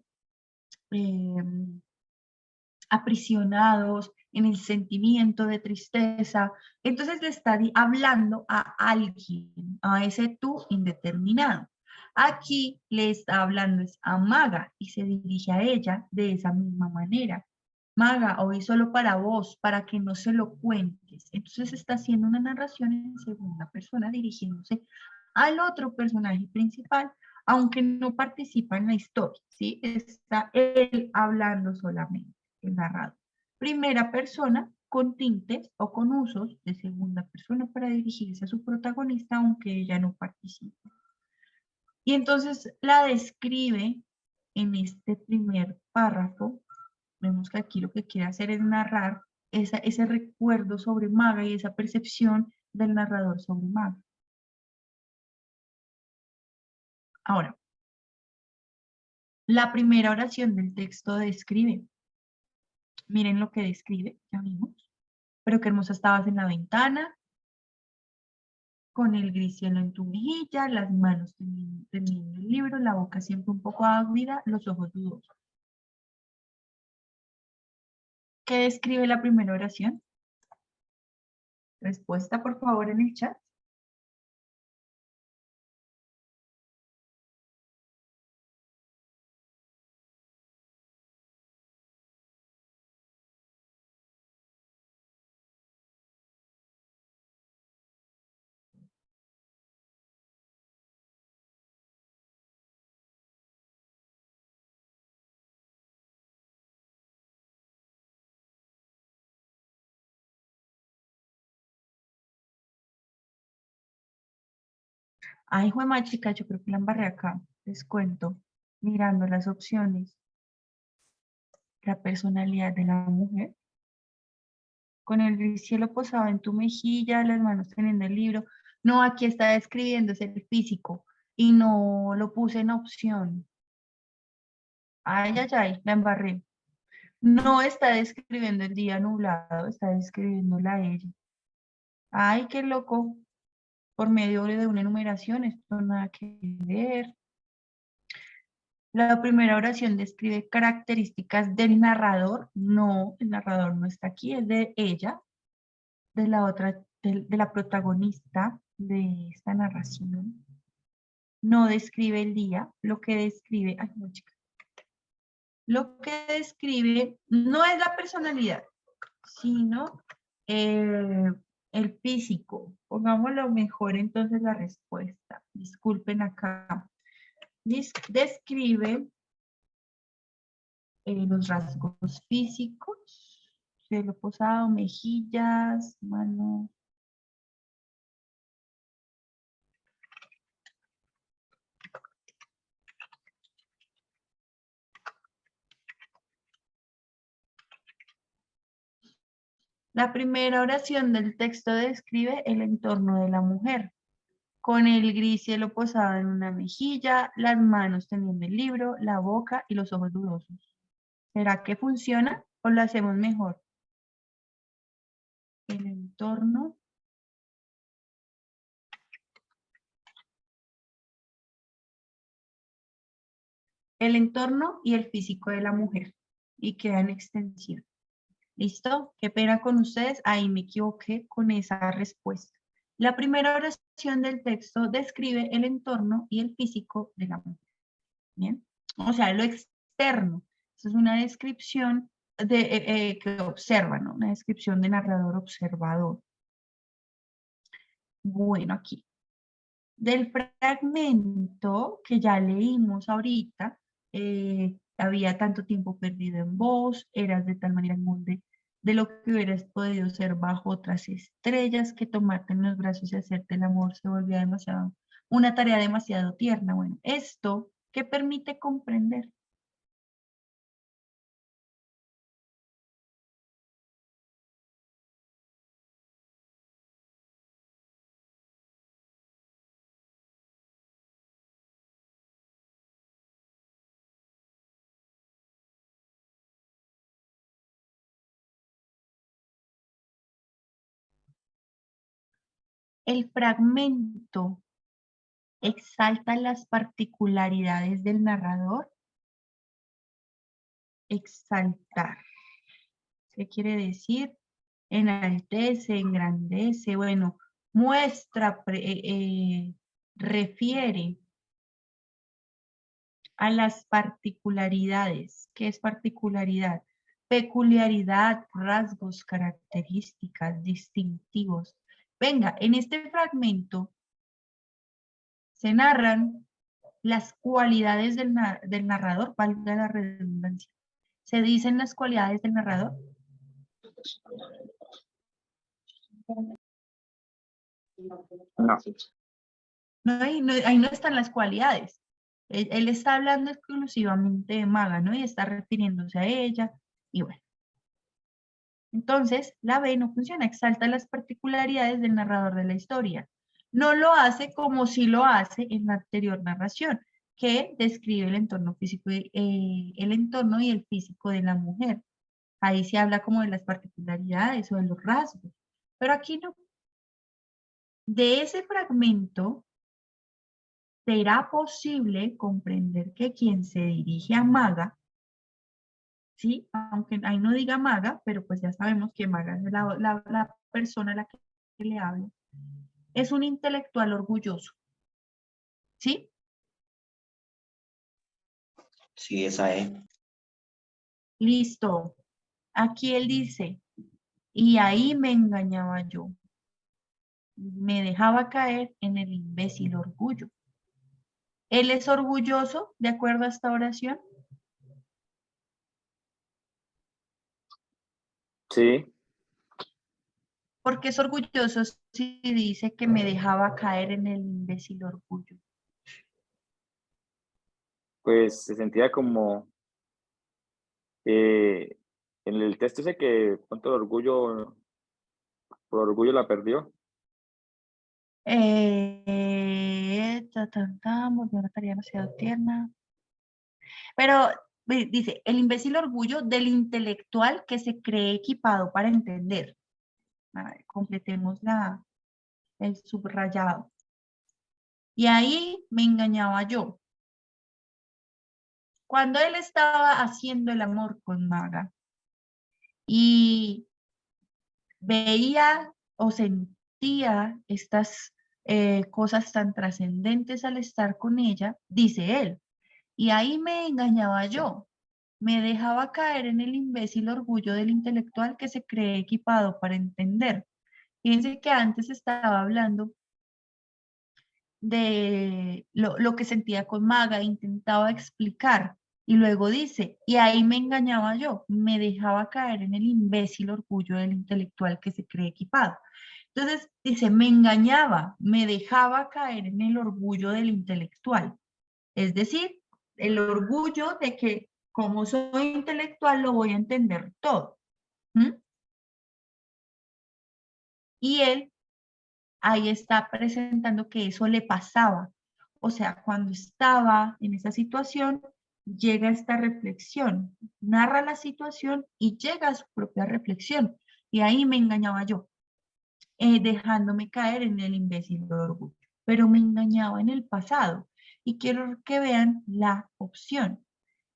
aprisionados en el sentimiento de tristeza. Entonces le está hablando a alguien, a ese tú indeterminado. Aquí le está hablando es a Maga y se dirige a ella de esa misma manera. Maga, hoy solo para vos, para que no se lo cuentes. Entonces está haciendo una narración en segunda persona dirigiéndose al otro personaje principal, aunque no participa en la historia, ¿sí? Está él hablando solamente, el narrador. Primera persona con tintes o con usos de segunda persona para dirigirse a su protagonista, aunque ella no participa. Y entonces la describe en este primer párrafo. Vemos que aquí lo que quiere hacer es narrar ese recuerdo sobre Maga y esa percepción del narrador sobre Maga. Ahora, la primera oración del texto describe. Miren lo que describe, ya vimos. Pero qué hermosa estabas en la ventana, con el gris cielo en tu mejilla, las manos teniendo el libro, la boca siempre un poco ávida, los ojos dudosos. ¿Qué describe la primera oración? Respuesta, por favor, en el chat. Ay, juema chica, yo creo que la embarré acá. Les cuento, mirando las opciones. La personalidad de la mujer. Con el gris cielo posado en tu mejilla, las manos teniendo el libro. No, aquí está describiéndose el físico y no lo puse en opción. Ay, ay, ay, la embarré. No está describiendo el día nublado, está describiéndola a ella. Ay, qué loco. Por medio de una enumeración, esto nada que ver. La primera oración describe características del narrador. No, el narrador no está aquí, es de ella, de la otra, de la protagonista de esta narración. No describe el día, lo que describe, ay, no, chica. Lo que describe no es la personalidad, sino El físico. Pongámoslo mejor entonces la respuesta. Disculpen acá. Describe los rasgos físicos. Cielo posado, mejillas, manos. La primera oración del texto describe el entorno de la mujer, con el gris cielo posado en una mejilla, las manos teniendo el libro, la boca y los ojos dudosos. ¿Será que funciona o lo hacemos mejor? El entorno. El entorno y el físico de la mujer. Y queda en extensión. ¿Listo? Qué pena con ustedes. Ahí me equivoqué con esa respuesta. La primera oración del texto describe el entorno y el físico de la mujer. ¿Bien? O sea, lo externo. Eso es una descripción que observa, ¿no? Una descripción de narrador observador. Bueno, aquí. Del fragmento que ya leímos ahorita, había tanto tiempo perdido en vos, eras de tal manera inmunde de lo que hubieras podido ser bajo otras estrellas, que tomarte en los brazos y hacerte el amor se volvía demasiado, una tarea demasiado tierna. Bueno, esto, ¿qué permite comprender? El fragmento exalta las particularidades del narrador. Exaltar. ¿Qué quiere decir? Enaltece, engrandece, bueno, muestra, refiere a las particularidades. ¿Qué es particularidad? Peculiaridad, rasgos, características, distintivos. Venga, en este fragmento se narran las cualidades del narrador, valga la redundancia. ¿Se dicen las cualidades del narrador? No. Ahí no están las cualidades. Él está hablando exclusivamente de Maga, ¿no? Y está refiriéndose a ella. Y bueno. Entonces, la B no funciona. Exalta las particularidades del narrador de la historia. No lo hace como si lo hace en la anterior narración, que describe el entorno físico, el entorno y el físico de la mujer. Ahí se habla como de las particularidades o de los rasgos. Pero aquí no. De ese fragmento será posible comprender que quien se dirige a Maga, ¿sí? Aunque ahí no diga Maga, pero pues ya sabemos que Maga es la persona a la que le habla, es un intelectual orgulloso, ¿sí? Sí, esa es. Listo. Aquí él dice, y ahí me engañaba yo. Me dejaba caer en el imbécil orgullo. ¿Él es orgulloso de acuerdo a esta oración? Sí, Porque es orgulloso si dice que me dejaba caer en el imbécil orgullo. pues se sentía como en el texto dice que por orgullo la perdió. Volvió una tarea demasiado tierna. Pero dice, el imbécil orgullo del intelectual que se cree equipado para entender. A ver, completemos el subrayado. Y ahí me engañaba yo. Cuando él estaba haciendo el amor con Maga y veía o sentía estas cosas tan trascendentes al estar con ella, dice él, y ahí me engañaba yo, me dejaba caer en el imbécil orgullo del intelectual que se cree equipado para entender. Fíjense que antes estaba hablando de lo que sentía con Maga, intentaba explicar, y luego dice, y ahí me engañaba yo, me dejaba caer en el imbécil orgullo del intelectual que se cree equipado. Entonces dice, me engañaba, me dejaba caer en el orgullo del intelectual. Es decir, el orgullo de que como soy intelectual lo voy a entender todo. ¿Mm? Y él ahí está presentando que eso le pasaba. O sea, cuando estaba en esa situación, llega esta reflexión, narra la situación y llega a su propia reflexión. Y ahí me engañaba yo, dejándome caer en el imbécil de orgullo. Pero me engañaba en el pasado. Y quiero que vean la opción.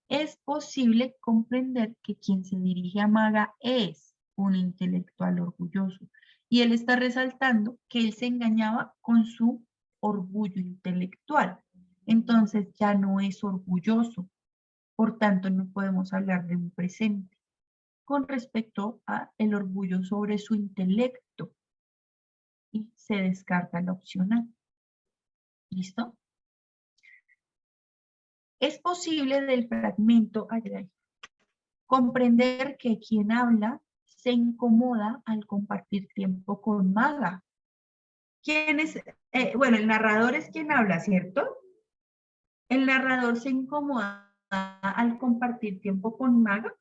Es posible comprender que quien se dirige a Maga es un intelectual orgulloso. Y él está resaltando que él se engañaba con su orgullo intelectual. Entonces ya no es orgulloso. Por tanto, no podemos hablar de un presente con respecto a el orgullo sobre su intelecto. Y se descarta la opción A. ¿Listo? Es posible del fragmento comprender que quien habla se incomoda al compartir tiempo con Maga. ¿Quién es? Bueno, el narrador es quien habla, ¿cierto? El narrador se incomoda al compartir tiempo con Maga.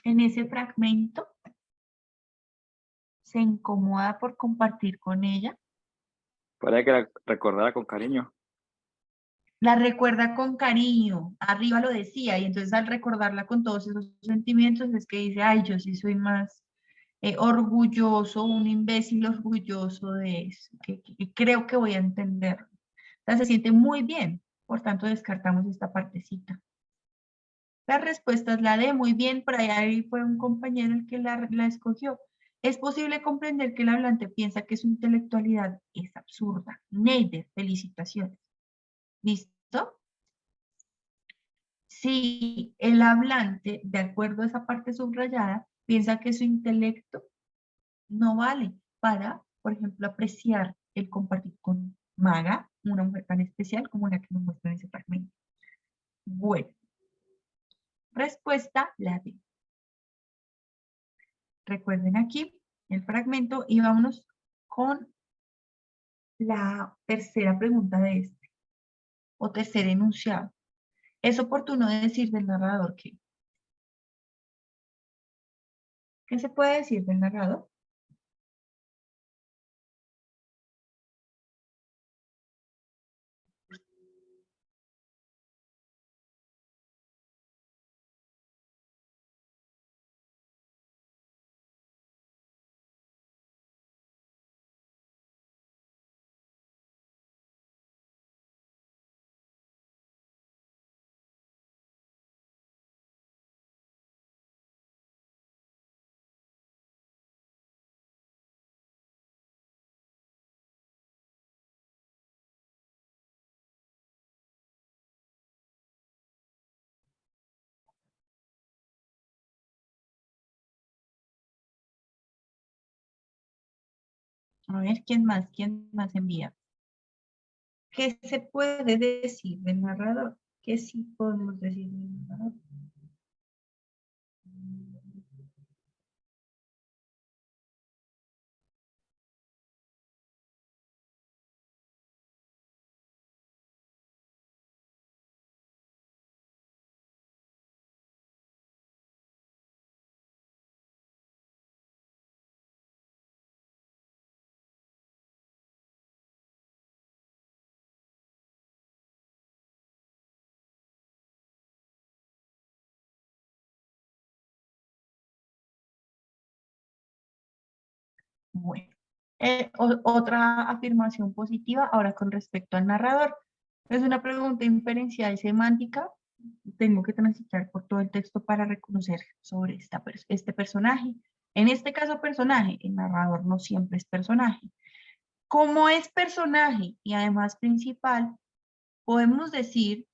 En ese fragmento se incomoda por compartir con ella. Puede que la recordara con cariño. La recuerda con cariño, arriba lo decía, y entonces al recordarla con todos esos sentimientos es que dice, ay, yo sí soy más orgulloso, un imbécil orgulloso de eso, que creo que voy a entenderlo. O sea, se siente muy bien, por tanto descartamos esta partecita. La respuesta es la D, muy bien, por ahí fue un compañero el que la escogió. Es posible comprender que el hablante piensa que su intelectualidad es absurda. Neider, felicitaciones. ¿Listo? Si el hablante, de acuerdo a esa parte subrayada, piensa que su intelecto no vale para, por ejemplo, apreciar el compartir con Maga, una mujer tan especial como la que nos muestra en ese fragmento. Bueno, respuesta la D. Recuerden aquí el fragmento y vámonos con la tercera pregunta de este, o tercer enunciado. Es oportuno decir del narrador que. ¿Qué se puede decir del narrador? A ver, ¿quién más? ¿Quién más envía? ¿Qué se puede decir del narrador? ¿Qué sí podemos decir del narrador? Bueno, otra afirmación positiva ahora con respecto al narrador. Es una pregunta inferencial semántica. Tengo que transitar por todo el texto para reconocer sobre este personaje. En este caso personaje, el narrador no siempre es personaje. Como es personaje y además principal, podemos decir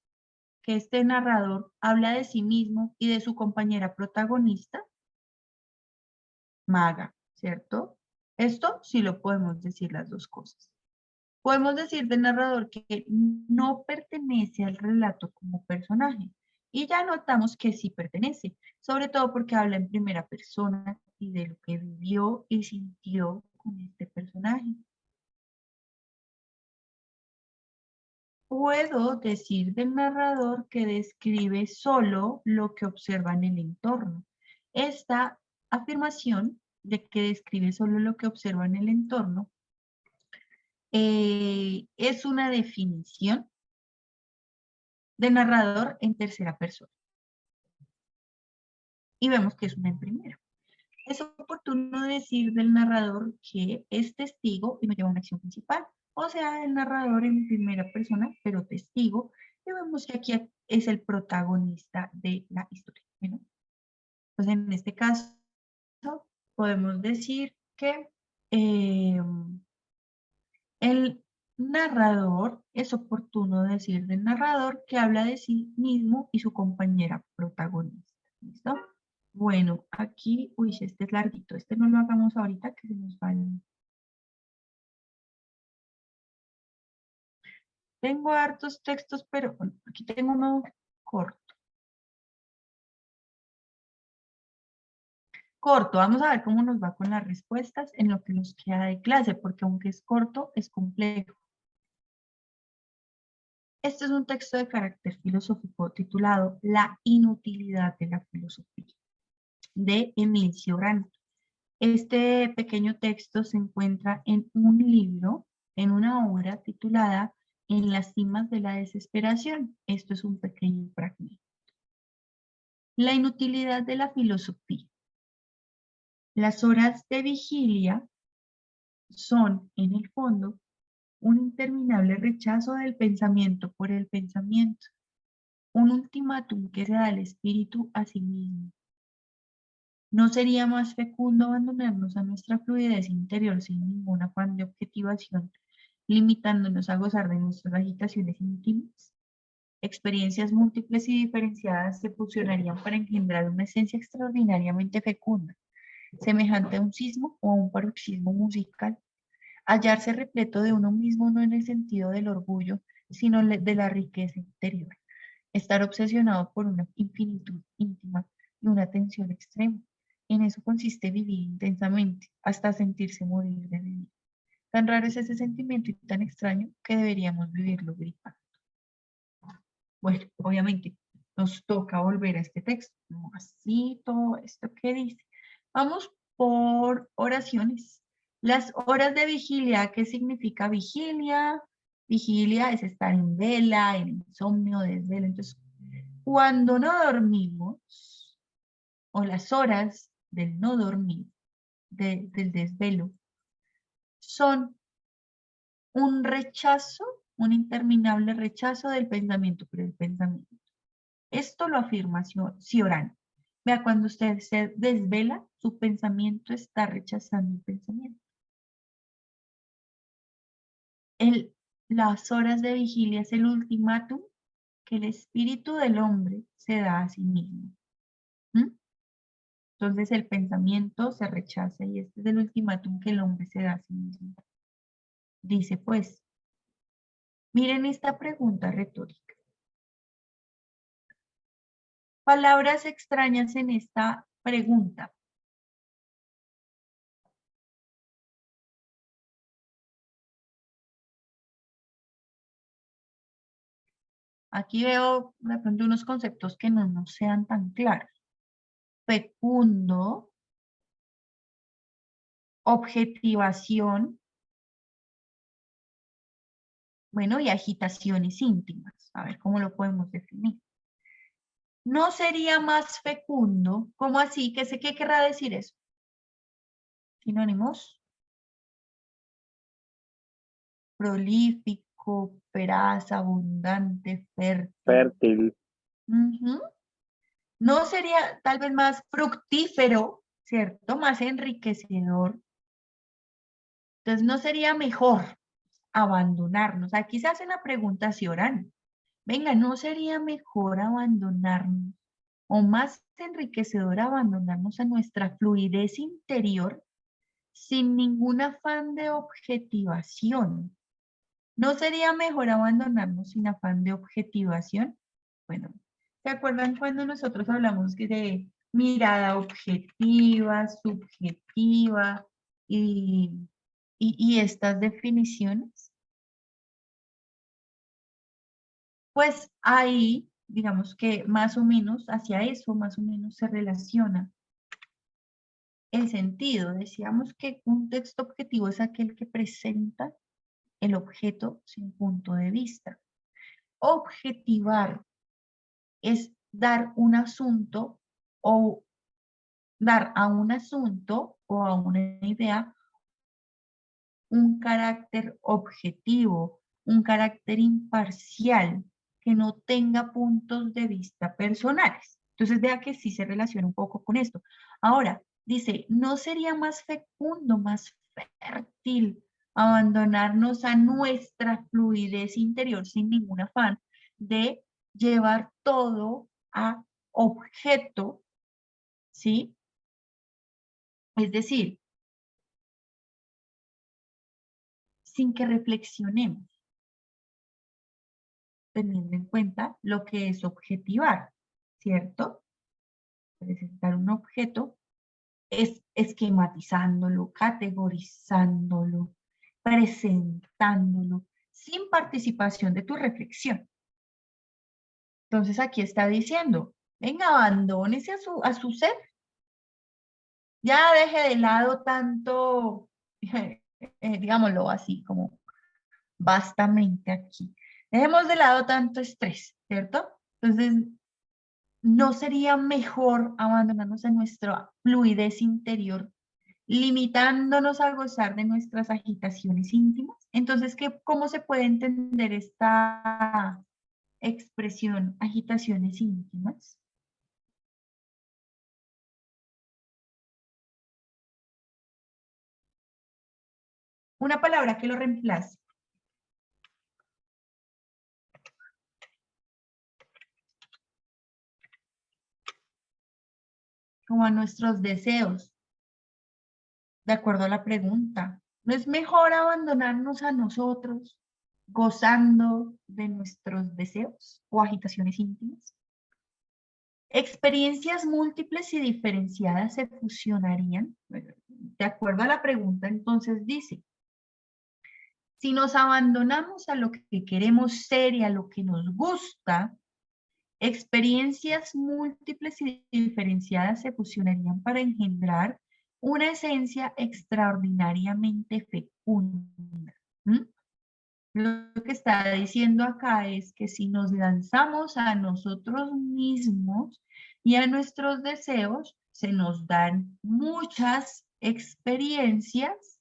que este narrador habla de sí mismo y de su compañera protagonista. maga, ¿cierto? Esto sí lo podemos decir las dos cosas. Podemos decir del narrador que no pertenece al relato como personaje. Y ya notamos que sí pertenece, sobre todo porque habla en primera persona y de lo que vivió y sintió con este personaje. Puedo decir del narrador que describe solo lo que observa en el entorno. Esta afirmación de que describe solo lo que observa en el entorno es una definición de narrador en tercera persona. Y vemos que es una en primera. Es oportuno decir del narrador que es testigo y no lleva una acción principal. O sea, el narrador en primera persona, pero testigo. Y vemos que aquí es el protagonista de la historia. ¿No? Pues en este caso podemos decir que el narrador, es oportuno decir del narrador que habla de sí mismo y su compañera protagonista. ¿Listo? Bueno, aquí, uy, este es larguito, este no lo hagamos ahorita que se nos va. Tengo hartos textos, pero bueno, aquí tengo uno corto. Corto, vamos a ver cómo nos va con las respuestas en lo que nos queda de clase, porque aunque es corto, es complejo. Este es un texto de carácter filosófico titulado La inutilidad de la filosofía, de Émile Cioran. Este pequeño texto se encuentra en un libro, en una obra titulada En las cimas de la desesperación. Esto es un pequeño fragmento. La inutilidad de la filosofía. Las horas de vigilia son, en el fondo, un interminable rechazo del pensamiento por el pensamiento, un ultimátum que se da al espíritu a sí mismo. ¿No sería más fecundo abandonarnos a nuestra fluidez interior sin ningún afán de objetivación, limitándonos a gozar de nuestras agitaciones íntimas? Experiencias múltiples y diferenciadas se fusionarían para engendrar una esencia extraordinariamente fecunda, semejante a un sismo o a un paroxismo musical. Hallarse repleto de uno mismo no en el sentido del orgullo, sino de la riqueza interior. Estar obsesionado por una infinitud íntima y una tensión extrema. En eso consiste vivir intensamente, hasta sentirse morir de vivir. Tan raro es ese sentimiento y tan extraño que deberíamos vivirlo gripando. Bueno, obviamente nos toca volver a este texto. No así todo esto que dice. Vamos por oraciones. Las horas de vigilia, ¿qué significa vigilia? Vigilia es estar en vela, en insomnio, desvelo. Entonces, cuando no dormimos, o las horas del no dormir, del desvelo, son un rechazo, un interminable rechazo del pensamiento por el pensamiento. Esto lo afirma Cioran. Vea, cuando usted se desvela, su pensamiento está rechazando el pensamiento. Las horas de vigilia es el ultimátum que el espíritu del hombre se da a sí mismo. Entonces el pensamiento se rechaza y este es el ultimátum que el hombre se da a sí mismo. Dice pues, miren esta pregunta retórica. Palabras extrañas en esta pregunta. Aquí veo de pronto unos conceptos que no nos sean tan claros. Fecundo, objetivación, bueno, y agitaciones íntimas. A ver cómo lo podemos definir. ¿No sería más fecundo? ¿Cómo así? ¿Qué querrá decir eso? Sinónimos. Prolífico, feraz, abundante, fértil. Fértil. ¿No sería tal vez más fructífero, cierto? Más enriquecedor. Entonces, ¿no sería mejor abandonarnos? Aquí se hace una pregunta Cioran. Venga, ¿no sería mejor abandonarnos o más enriquecedor abandonarnos a nuestra fluidez interior sin ningún afán de objetivación. ¿No sería mejor abandonarnos sin afán de objetivación? Bueno, ¿se acuerdan cuando nosotros hablamos de mirada objetiva, subjetiva y estas definiciones? Pues ahí, digamos que más o menos hacia eso, más o menos se relaciona el sentido. Decíamos que un texto objetivo es aquel que presenta el objeto sin punto de vista. Objetivar es dar un asunto o dar a un asunto o a una idea un carácter objetivo, un carácter imparcial, que no tenga puntos de vista personales. Entonces vea que sí se relaciona un poco con esto. Ahora, dice, ¿no sería más fecundo, más fértil abandonarnos a nuestra fluidez interior sin ningún afán de llevar todo a objeto, ¿sí? Es decir, sin que reflexionemos, teniendo en cuenta lo que es objetivar, ¿cierto? Presentar un objeto es esquematizándolo, categorizándolo, presentándolo, sin participación de tu reflexión. Entonces aquí está diciendo, venga, abandónese a su ser. Ya deje de lado tanto, digámoslo así, como vastamente aquí. Dejemos de lado tanto estrés, ¿cierto? Entonces, ¿no sería mejor abandonarnos a nuestra fluidez interior, limitándonos a gozar de nuestras agitaciones íntimas? Entonces, ¿cómo se puede entender esta expresión, agitaciones íntimas? Una palabra que lo reemplace. Como a nuestros deseos, de acuerdo a la pregunta. ¿No es mejor abandonarnos a nosotros, gozando de nuestros deseos o agitaciones íntimas? Experiencias múltiples y diferenciadas se fusionarían. Bueno, de acuerdo a la pregunta, entonces dice, si nos abandonamos a lo que queremos ser y a lo que nos gusta, experiencias múltiples y diferenciadas se fusionarían para engendrar una esencia extraordinariamente fecunda. ¿Mm? Lo que está diciendo acá es que si nos lanzamos a nosotros mismos y a nuestros deseos, se nos dan muchas experiencias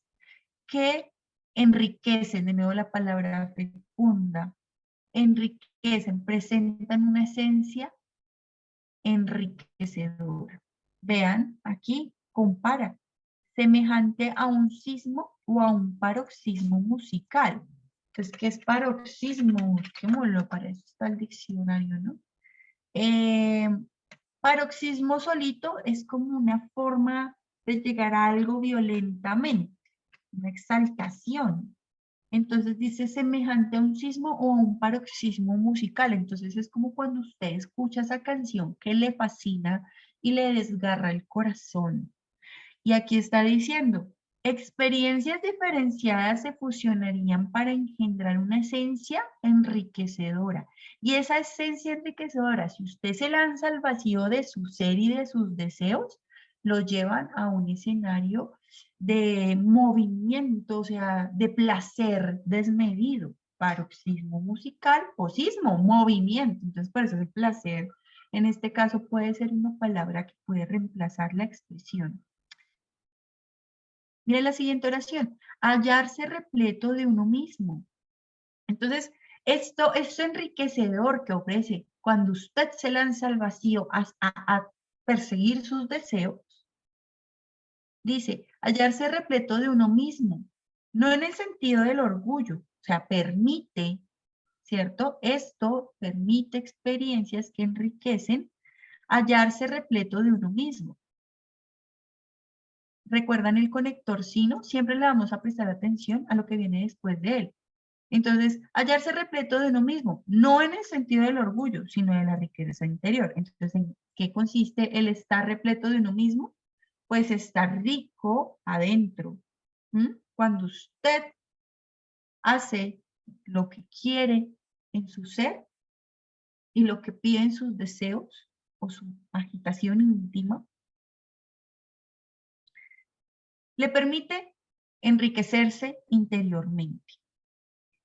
que enriquecen, de nuevo la palabra fecunda, enriquecen, presentan una esencia enriquecedora. Vean, aquí compara, semejante a un sismo o a un paroxismo musical. Entonces, ¿qué es paroxismo? Busquémoslo, para eso está el diccionario, ¿no? Paroxismo solito es como una forma de llegar a algo violentamente, una exaltación. Entonces dice semejante a un sismo o a un paroxismo musical. Entonces es como cuando usted escucha esa canción que le fascina y le desgarra el corazón. Y aquí está diciendo, experiencias diferenciadas se fusionarían para engendrar una esencia enriquecedora. Y esa esencia enriquecedora, si usted se lanza al vacío de su ser y de sus deseos, lo llevan a un escenario de movimiento, o sea, de placer desmedido. Paroxismo musical o sismo, movimiento. Entonces, por eso el placer, en este caso, puede ser una palabra que puede reemplazar la expresión. Mire la siguiente oración, hallarse repleto de uno mismo. Entonces, esto es enriquecedor que ofrece cuando usted se lanza al vacío a perseguir sus deseos. Dice, hallarse repleto de uno mismo, no en el sentido del orgullo, o sea, permite, ¿cierto? Esto permite experiencias que enriquecen hallarse repleto de uno mismo. ¿Recuerdan el conector sino? Siempre le vamos a prestar atención a lo que viene después de él. Entonces, hallarse repleto de uno mismo, no en el sentido del orgullo, sino de la riqueza interior. Entonces, ¿en qué consiste el estar repleto de uno mismo? Pues estar rico adentro. Cuando usted hace lo que quiere en su ser y lo que pide en sus deseos o su agitación íntima, le permite enriquecerse interiormente.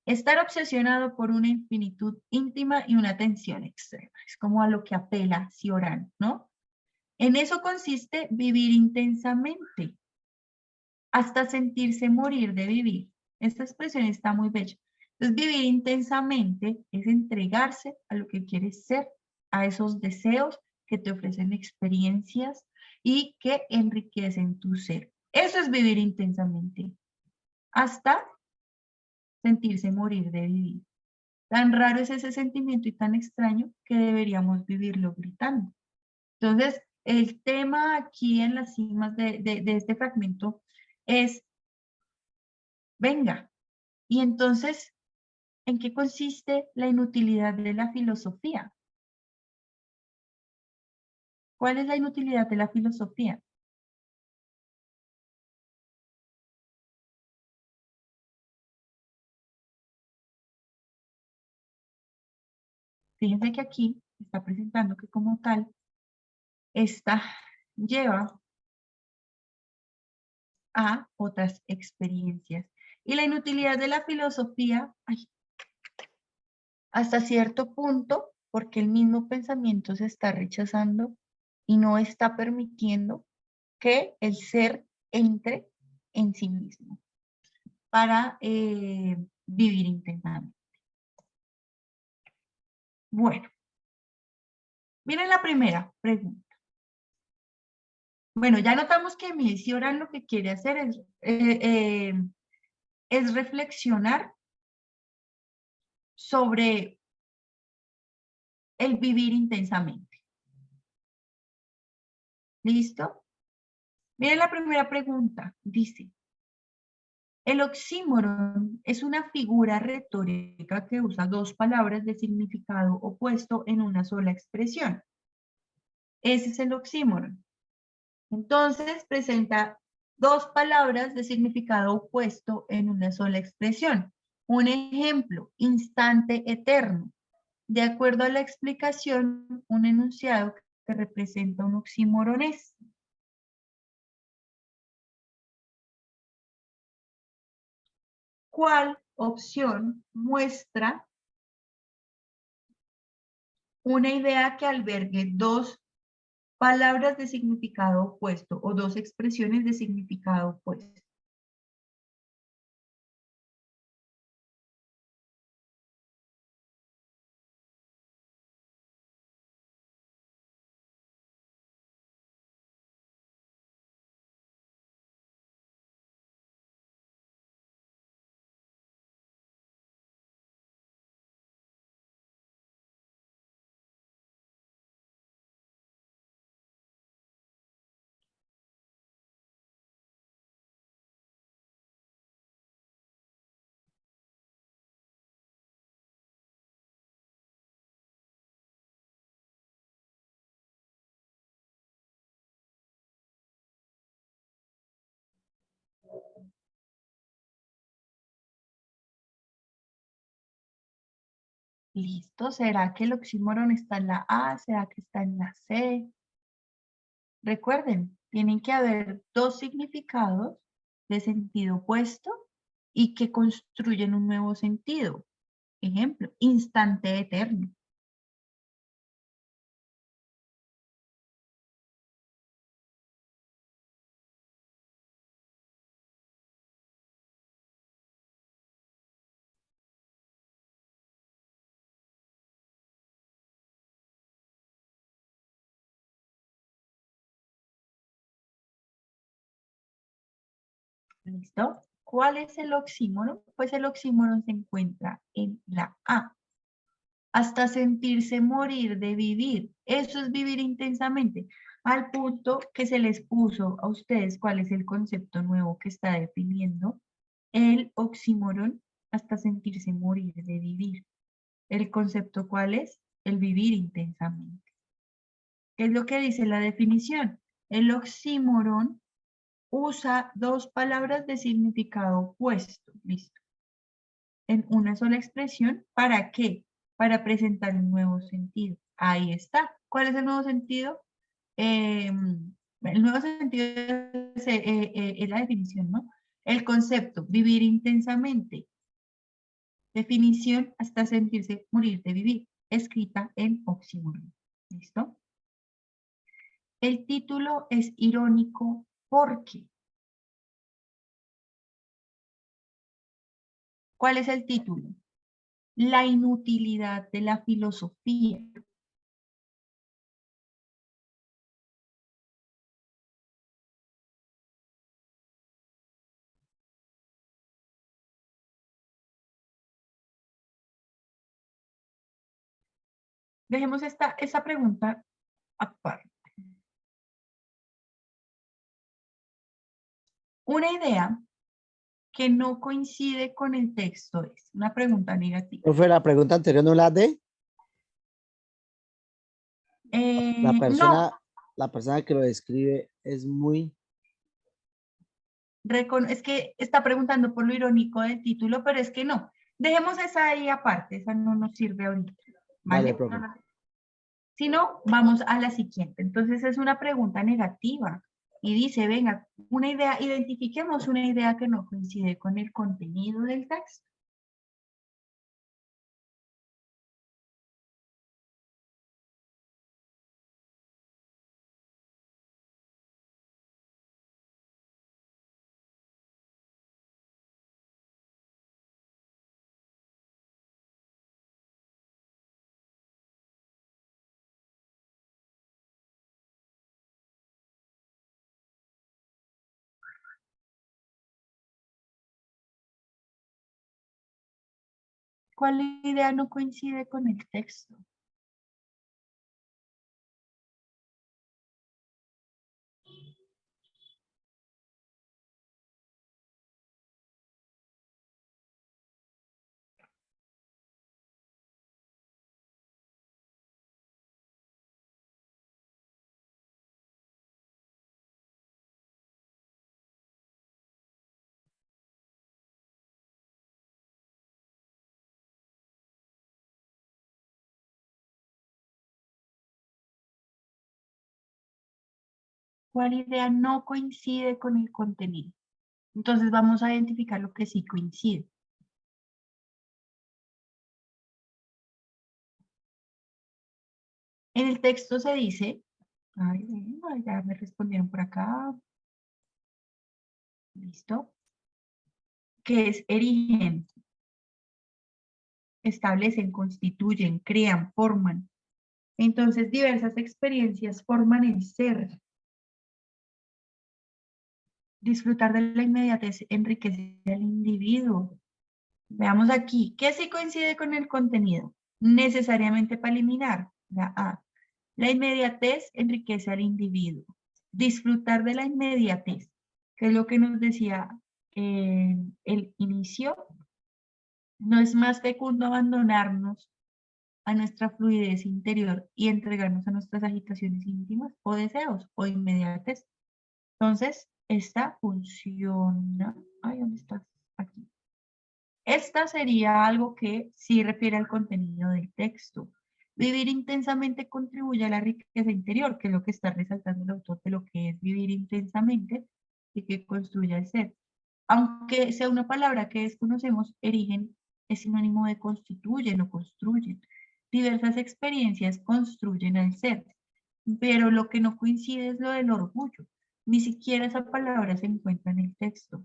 Estar obsesionado por una infinitud íntima y una tensión extrema. Es como a lo que apela Cioran, ¿no? En eso consiste vivir intensamente, hasta sentirse morir de vivir. Esta expresión está muy bella. Entonces, vivir intensamente es entregarse a lo que quieres ser, a esos deseos que te ofrecen experiencias y que enriquecen tu ser. Eso es vivir intensamente, hasta sentirse morir de vivir. Tan raro es ese sentimiento y tan extraño que deberíamos vivirlo gritando. Entonces, el tema aquí en las cimas de este fragmento es, venga, y entonces, ¿en qué consiste la inutilidad de la filosofía? ¿Cuál es la inutilidad de la filosofía? Fíjense que aquí está presentando que como tal, esta lleva a otras experiencias. Y la inutilidad de la filosofía, hasta cierto punto, porque el mismo pensamiento se está rechazando y no está permitiendo que el ser entre en sí mismo para vivir intensamente. Bueno, miren la primera pregunta. Bueno, ya notamos que Emil Cioran lo que quiere hacer es reflexionar sobre el vivir intensamente. ¿Listo? Miren la primera pregunta. Dice, el oxímoron es una figura retórica que usa dos palabras de significado opuesto en una sola expresión. Ese es el oxímoron. Entonces, presenta dos palabras de significado opuesto en una sola expresión. Un ejemplo, instante eterno. De acuerdo a la explicación, un enunciado que representa un oxímoron es. ¿Cuál opción muestra una idea que albergue dos palabras de significado opuesto o dos expresiones de significado opuesto? ¿Listo? ¿Será que el oxímoron está en la A? ¿Será que está en la C? Recuerden, tienen que haber dos significados de sentido opuesto y que construyen un nuevo sentido. Ejemplo, instante eterno. ¿Listo? ¿Cuál es el oxímoron? Pues el oxímoron se encuentra en la A. hasta sentirse morir de vivir. Eso es vivir intensamente. Al punto que se les puso a ustedes cuál es el concepto nuevo que está definiendo el oxímoron, hasta sentirse morir de vivir. ¿El concepto cuál es? El vivir intensamente. ¿Qué es lo que dice la definición? El oxímoron usa dos palabras de significado opuesto, listo, en una sola expresión. ¿Para qué? Para presentar un nuevo sentido. Ahí está. ¿Cuál es el nuevo sentido? El nuevo sentido es la definición, ¿no? El concepto, vivir intensamente. Definición, hasta sentirse morir de vivir, escrita en oxímoron. ¿Listo? El título es irónico porque. ¿Cuál es el título? La inutilidad de la filosofía. Dejemos esa pregunta aparte. Una idea que no coincide con el texto es una pregunta negativa. ¿No fue la pregunta anterior, no la de? No, La persona que lo describe es muy... es que está preguntando por lo irónico del título, pero es que no. Dejemos esa ahí aparte, esa no nos sirve ahorita. Vale, ¿Vale? profe. Si no, vamos a la siguiente. Entonces es una pregunta negativa y dice, venga, una idea, identifiquemos una idea que no coincide con el contenido del texto. ¿Cuál idea no coincide con el texto? ¿Cuál idea no coincide con el contenido? Entonces vamos a identificar lo que sí coincide. En el texto se dice, ay, bueno, ya me respondieron por acá, listo, que es erigen, establecen, constituyen, crean, forman. Entonces diversas experiencias forman el ser. Disfrutar de la inmediatez enriquece al individuo. Veamos aquí, ¿qué sí coincide con el contenido? Necesariamente para eliminar la A. La inmediatez enriquece al individuo. Disfrutar de la inmediatez, que es lo que nos decía en el inicio, no es más fecundo abandonarnos a nuestra fluidez interior y entregarnos a nuestras agitaciones íntimas o deseos o inmediatez. Entonces, esta funciona. Ay, ¿dónde está? Aquí. Esta sería algo que sí refiere al contenido del texto. Vivir intensamente contribuye a la riqueza interior, que es lo que está resaltando el autor de lo que es vivir intensamente y que construye el ser. Aunque sea una palabra que desconocemos, erigen es sinónimo de constituyen o construyen. Diversas experiencias construyen al ser, pero lo que no coincide es lo del orgullo. Ni siquiera esa palabra se encuentra en el texto.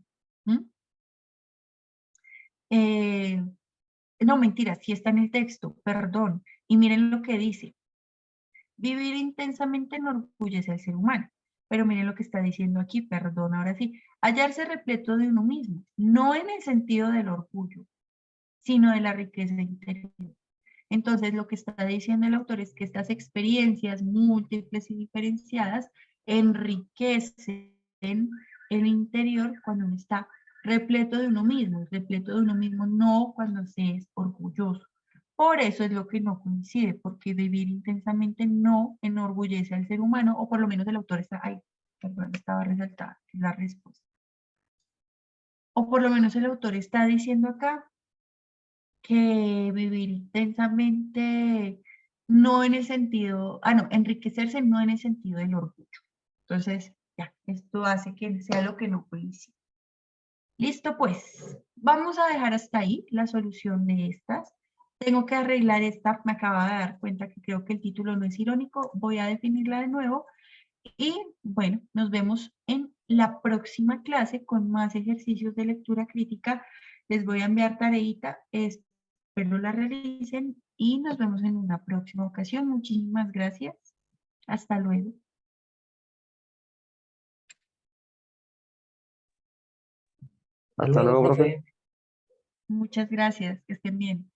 No, mentira, sí está en el texto, perdón. Y miren lo que dice. Vivir intensamente enorgullece al ser humano. Pero miren lo que está diciendo aquí, perdón, ahora sí. Hallarse repleto de uno mismo, no en el sentido del orgullo, sino de la riqueza interior. Entonces, lo que está diciendo el autor es que estas experiencias múltiples y diferenciadas enriquecen el interior cuando uno está repleto de uno mismo, no cuando se es orgulloso. Por eso es lo que no coincide, porque vivir intensamente no enorgullece al ser humano, o por lo menos el autor está ahí, perdón, estaba resaltada la respuesta. O por lo menos el autor está diciendo acá que vivir intensamente no en el sentido, no, enriquecerse no en el sentido del orgullo. Entonces, ya, esto hace que sea lo que no coincide. Listo, pues, vamos a dejar hasta ahí la solución de estas. Tengo que arreglar esta, me acaba de dar cuenta que creo que el título no es irónico, voy a definirla de nuevo y bueno, nos vemos en la próxima clase con más ejercicios de lectura crítica. Les voy a enviar tareita, espero la realicen y nos vemos en una próxima ocasión. Muchísimas gracias. Hasta luego. Hasta luego, profe. profe. Muchas gracias. Que estén bien.